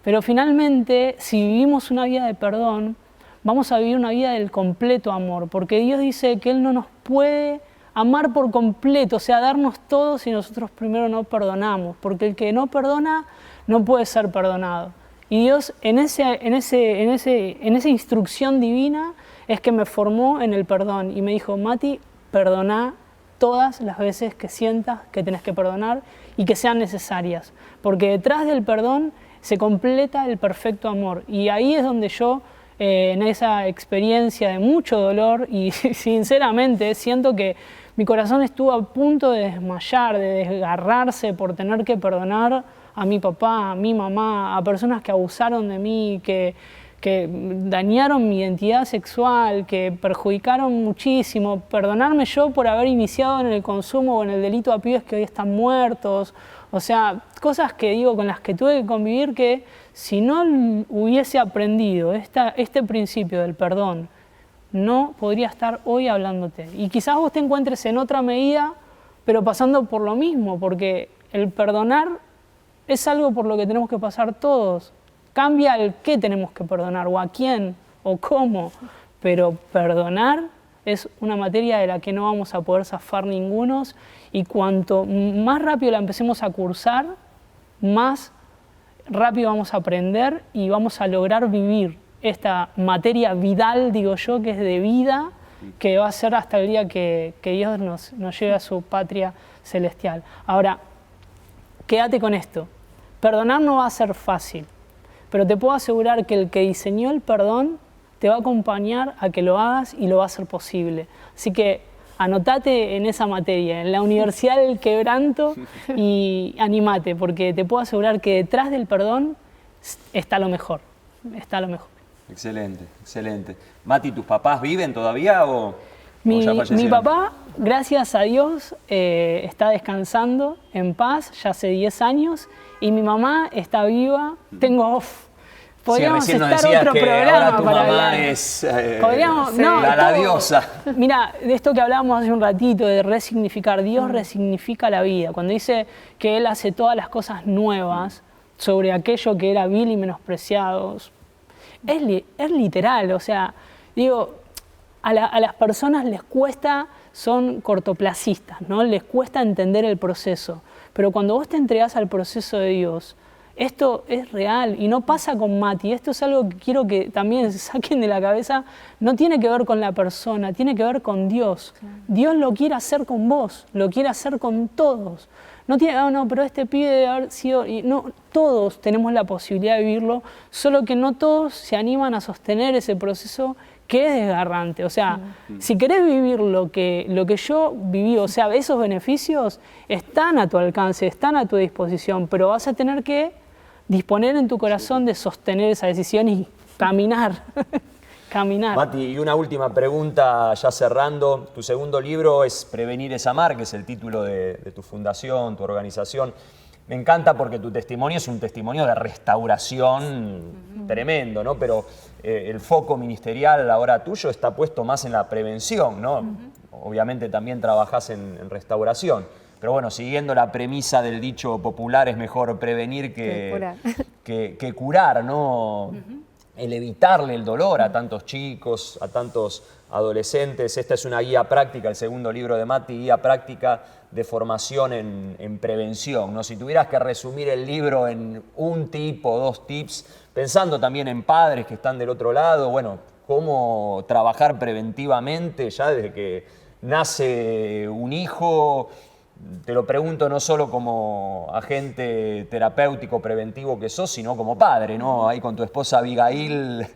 Pero finalmente, si vivimos una vida de perdón, vamos a vivir una vida del completo amor, porque Dios dice que Él no nos puede amar por completo, o sea, darnos todo si nosotros primero no perdonamos, porque el que no perdona no puede ser perdonado. Y Dios en esa instrucción divina es que me formó en el perdón y me dijo, Mati, perdoná todas las veces que sientas que tenés que perdonar y que sean necesarias, porque detrás del perdón se completa el perfecto amor. Y ahí es donde yo, en esa experiencia de mucho dolor, y sinceramente siento que mi corazón estuvo a punto de desmayar, de desgarrarse por tener que perdonar a mi papá, a mi mamá, a personas que abusaron de mí, que dañaron mi identidad sexual, que perjudicaron muchísimo. Perdonarme yo por haber iniciado en el consumo o en el delito a pibes que hoy están muertos. O sea, cosas que digo con las que tuve que convivir que si no hubiese aprendido este principio del perdón, no podría estar hoy hablándote. Y quizás vos te encuentres en otra medida, pero pasando por lo mismo, porque el perdonar es algo por lo que tenemos que pasar todos. Cambia el qué tenemos que perdonar, o a quién, o cómo, pero perdonar es una materia de la que no vamos a poder zafar ningunos, y cuanto más rápido la empecemos a cursar, más rápido vamos a aprender y vamos a lograr vivir esta materia vidal, digo yo, que es de vida, que va a ser hasta el día que Dios nos lleve a su patria celestial. Ahora, quédate con esto. Perdonar no va a ser fácil, pero te puedo asegurar que el que diseñó el perdón te va a acompañar a que lo hagas y lo va a hacer posible. Así que anotate en esa materia, en la Universidad del Quebranto, y animate, porque te puedo asegurar que detrás del perdón está lo mejor, está lo mejor. Excelente, excelente. Mati, ¿tus papás viven todavía o Mi ya fallecieron? papá, gracias a Dios, está descansando en paz ya hace 10 años, y mi mamá está viva. Podríamos recién nos estar decías otro que programa ahora tu para mamá hablar. es la diosa. Mira, de esto que hablábamos hace un ratito, de resignificar, Dios resignifica la vida. Cuando dice que Él hace todas las cosas nuevas sobre aquello que era vil y menospreciado, es literal. O sea, digo, a las personas les cuesta, son cortoplacistas, ¿no? Les cuesta entender el proceso. Pero cuando vos te entregás al proceso de Dios, esto es real y no pasa con Mati. Esto es algo que quiero que también se saquen de la cabeza. No tiene que ver con la persona, tiene que ver con Dios. Claro. Dios lo quiere hacer con vos, lo quiere hacer con todos. No tiene, no, pero este pibe debe haber sido... No, todos tenemos la posibilidad de vivirlo, solo que no todos se animan a sostener ese proceso que es desgarrante. O sea, si querés vivir lo que yo viví, o sea, esos beneficios están a tu alcance, están a tu disposición, pero vas a tener que disponer en tu corazón de sostener esa decisión y caminar. Caminar. Mati, y una última pregunta ya cerrando. Tu segundo libro es Prevenir es amar, que es el título de tu fundación, tu organización. Me encanta porque tu testimonio es un testimonio de restauración tremendo, ¿no? Pero el foco ministerial ahora tuyo está puesto más en la prevención, ¿no? Obviamente también trabajás en restauración. Pero bueno, siguiendo la premisa del dicho popular, es mejor prevenir que curar, ¿no? El evitarle el dolor a tantos chicos, a tantos adolescentes. Esta es una guía práctica, el segundo libro de Mati, guía práctica de formación en prevención, ¿no? Si tuvieras que resumir el libro en un tip o dos tips, pensando también en padres que están del otro lado, bueno, cómo trabajar preventivamente ya desde que nace un hijo. Te lo pregunto no solo como agente terapéutico preventivo que sos, sino como padre, ¿no? Ahí con tu esposa Abigail,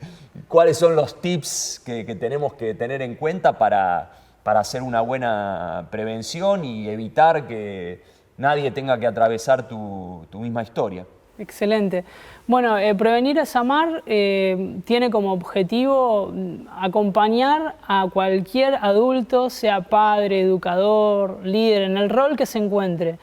¿cuáles son los tips que tenemos que tener en cuenta para hacer una buena prevención y evitar que nadie tenga que atravesar tu misma historia? Excelente. Bueno, Prevenir es Amar tiene como objetivo acompañar a cualquier adulto, sea padre, educador, líder, en el rol que se encuentre,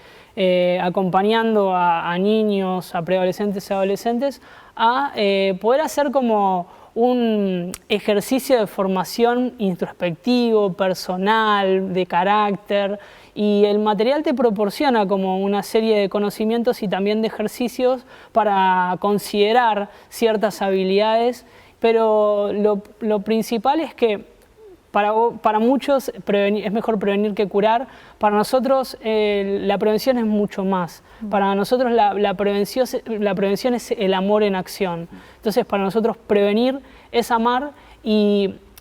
acompañando a niños, a preadolescentes y adolescentes, a poder hacer como un ejercicio de formación introspectivo, personal, de carácter, y el material te proporciona como una serie de conocimientos y también de ejercicios para considerar ciertas habilidades, pero lo principal es que para muchos es mejor prevenir que curar. Para nosotros la prevención es mucho más. Para nosotros la prevención es el amor en acción. Entonces para nosotros prevenir es amar,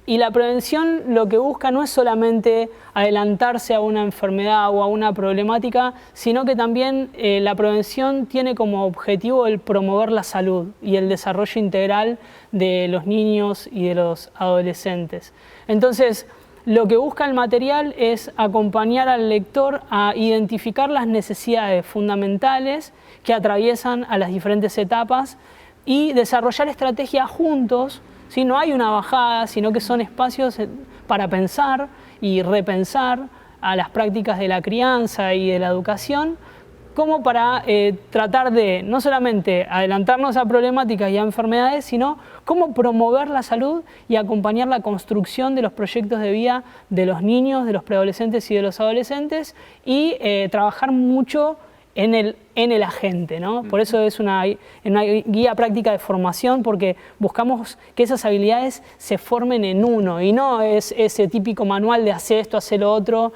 y la prevención lo que busca no es solamente adelantarse a una enfermedad o a una problemática, sino que también la prevención tiene como objetivo el promover la salud y el desarrollo integral de los niños y de los adolescentes. Entonces, lo que busca el material es acompañar al lector a identificar las necesidades fundamentales que atraviesan a las diferentes etapas y desarrollar estrategias juntos. ¿Sí? No hay una bajada, sino que son espacios para pensar y repensar a las prácticas de la crianza y de la educación, como para tratar de no solamente adelantarnos a problemáticas y a enfermedades, sino cómo promover la salud y acompañar la construcción de los proyectos de vida de los niños, de los preadolescentes y de los adolescentes, y trabajar mucho en el agente, ¿no? Por eso es una guía práctica de formación, porque buscamos que esas habilidades se formen en uno, y no es ese típico manual de hacer esto, hacer lo otro,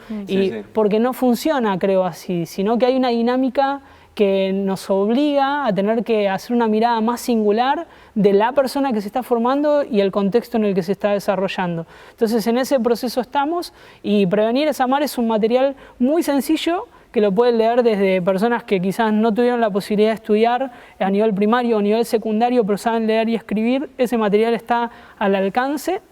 porque no funciona, creo, así, sino que hay una dinámica que nos obliga a tener que hacer una mirada más singular de la persona que se está formando y el contexto en el que se está desarrollando. Entonces, en ese proceso estamos, y Prevenir es Amar es un material muy sencillo, que lo pueden leer desde personas que quizás no tuvieron la posibilidad de estudiar a nivel primario o a nivel secundario, pero saben leer y escribir. Ese material está al alcance,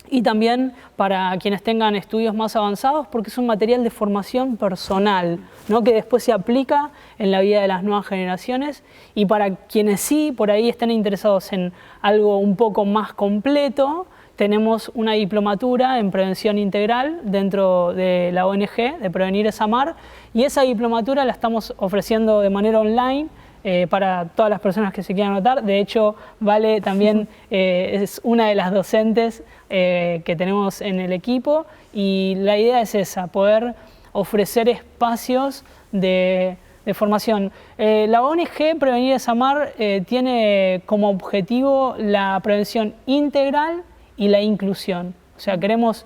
y también para quienes tengan estudios más avanzados, porque es un material de formación personal, ¿no? Que después se aplica en la vida de las nuevas generaciones, y para quienes sí por ahí estén interesados en algo un poco más completo, tenemos una diplomatura en prevención integral dentro de la ONG, de Prevenir es Amar, y esa diplomatura la estamos ofreciendo de manera online para todas las personas que se quieran anotar. De hecho, Vale también es una de las docentes que tenemos en el equipo, y la idea es esa, poder ofrecer espacios de formación. La ONG Prevenir es Amar tiene como objetivo la prevención integral y la inclusión. O sea, queremos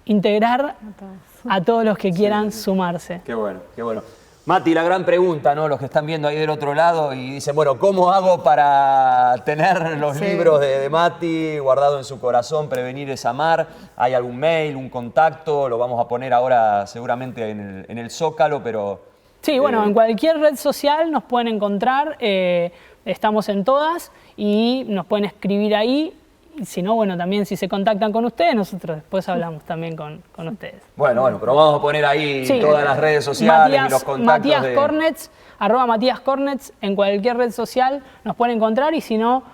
integrar a todos los que quieran sumarse. Qué bueno, qué bueno. Mati, la gran pregunta, ¿no? Los que están viendo ahí del otro lado y dicen, bueno, ¿cómo hago para tener los libros de Mati guardado en su corazón? Prevenir es Amar. ¿Hay algún mail, un contacto? Lo vamos a poner ahora seguramente en el Zócalo, pero... Sí, bueno, en cualquier red social nos pueden encontrar. Estamos en todas y nos pueden escribir ahí. Y si no, bueno, también si se contactan con ustedes, nosotros después hablamos también con ustedes. Bueno, pero vamos a poner ahí todas las redes sociales y los contactos Matías Cornets, @MatíasCornets, en cualquier red social nos pueden encontrar, y si no,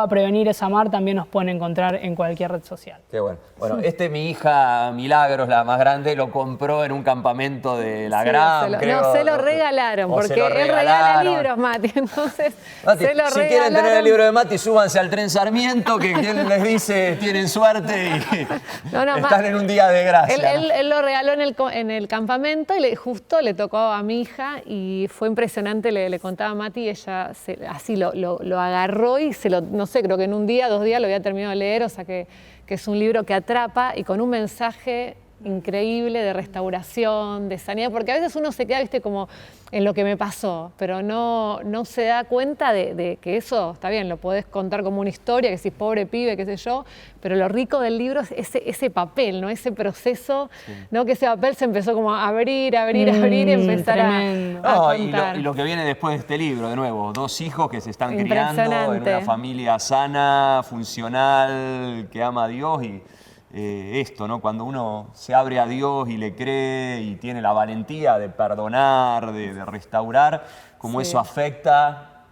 @Prevenir es Amar también nos pueden encontrar en cualquier red social. Qué bueno. Bueno, mi hija Milagros, la más grande, lo compró en un campamento de la Gran, creo. No, se lo regalaron, porque él regala libros, Mati, entonces Mati, se lo si quieren tener el libro de Mati, súbanse al tren Sarmiento, que quien les dice tienen suerte y están en un día de gracia. Él lo regaló en el campamento, y justo le tocó a mi hija, y fue impresionante, le contaba a Mati, y ella así lo agarró y no sé, creo que en un día, 2 días lo había terminado de leer. O sea que es un libro que atrapa y con un mensaje increíble de restauración, de sanidad, porque a veces uno se queda, viste, como en lo que me pasó, pero no se da cuenta de que eso está bien, lo podés contar como una historia, que si pobre pibe, qué sé yo, pero lo rico del libro es ese papel, ¿no? Ese proceso, ¿no? Que ese papel se empezó como a abrir y empezar a contar. Y lo que viene después de este libro, de nuevo, 2 hijos que se están criando en una familia sana, funcional, que ama a Dios, y esto, ¿no? Cuando uno se abre a Dios y le cree y tiene la valentía de perdonar, de restaurar, cómo eso afecta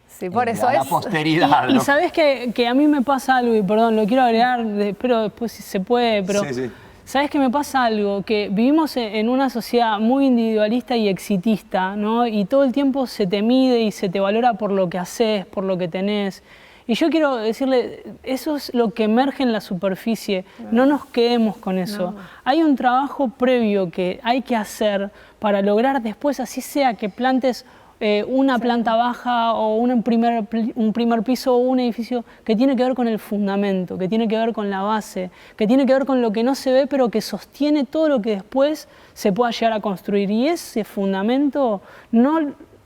Sí, por eso a la es. posteridad. Y ¿no? sabes que a mí me pasa algo, y perdón, lo quiero agregar, espero después si se puede, pero Sí, sí. sabes que me pasa algo, que vivimos en una sociedad muy individualista y exitista, ¿no? Y todo el tiempo se te mide y se te valora por lo que haces, por lo que tenés. Y yo quiero decirle, eso es lo que emerge en la superficie, no nos quedemos con eso. Hay un trabajo previo que hay que hacer para lograr después, así sea que plantes una planta baja o un primer piso o un edificio que tiene que ver con el fundamento, que tiene que ver con la base, que tiene que ver con lo que no se ve pero que sostiene todo lo que después se pueda llegar a construir. Y ese fundamento, no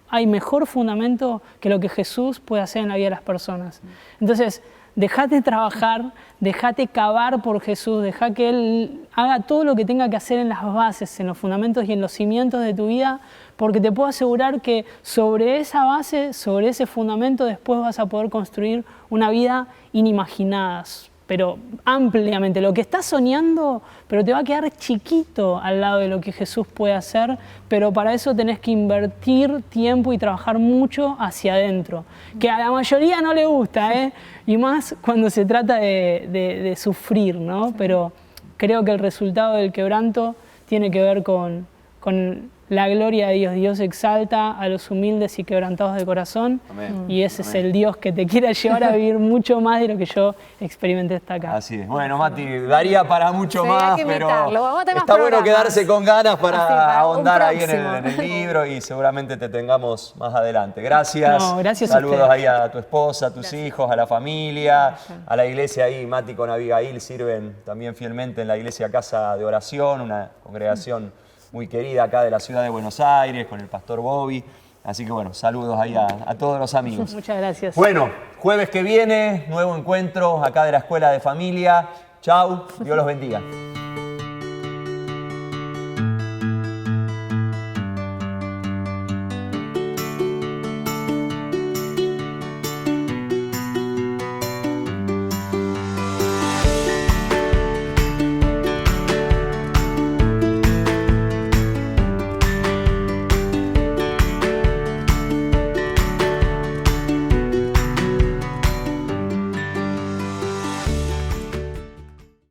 hay mejor fundamento que lo que Jesús puede hacer en la vida de las personas. Entonces, dejate trabajar, dejate cavar por Jesús, deja que Él haga todo lo que tenga que hacer en las bases, en los fundamentos y en los cimientos de tu vida, porque te puedo asegurar que sobre esa base, sobre ese fundamento, después vas a poder construir una vida inimaginada, pero ampliamente. Lo que estás soñando, pero te va a quedar chiquito al lado de lo que Jesús puede hacer, pero para eso tenés que invertir tiempo y trabajar mucho hacia adentro, que a la mayoría no le gusta, ¿eh? Y más cuando se trata de sufrir, ¿no? Pero creo que el resultado del quebranto tiene que ver con la gloria de Dios. Dios exalta a los humildes y quebrantados de corazón. Amén. Y ese Amén. es el Dios que te quiere llevar a vivir mucho más de lo que yo experimenté hasta acá. Así es. Bueno, Mati, daría para mucho Sí, más, hay que pero invitarlo. Vamos a tener más está bueno programas. quedarse con ganas para Así, para un ahondar ahí en próximo. el libro y seguramente te tengamos más adelante. Gracias. No, gracias a Saludos ustedes. ahí a tu esposa, a tus hijos, a la familia, a la iglesia ahí. Mati con Abigail sirven también fielmente en la iglesia Casa de Oración, una congregación muy querida acá de la ciudad de Buenos Aires, con el pastor Bobby. Así que bueno, saludos ahí a todos los amigos. Muchas gracias. Bueno, jueves que viene, nuevo encuentro acá de la Escuela de Familia. Chau, Dios los bendiga.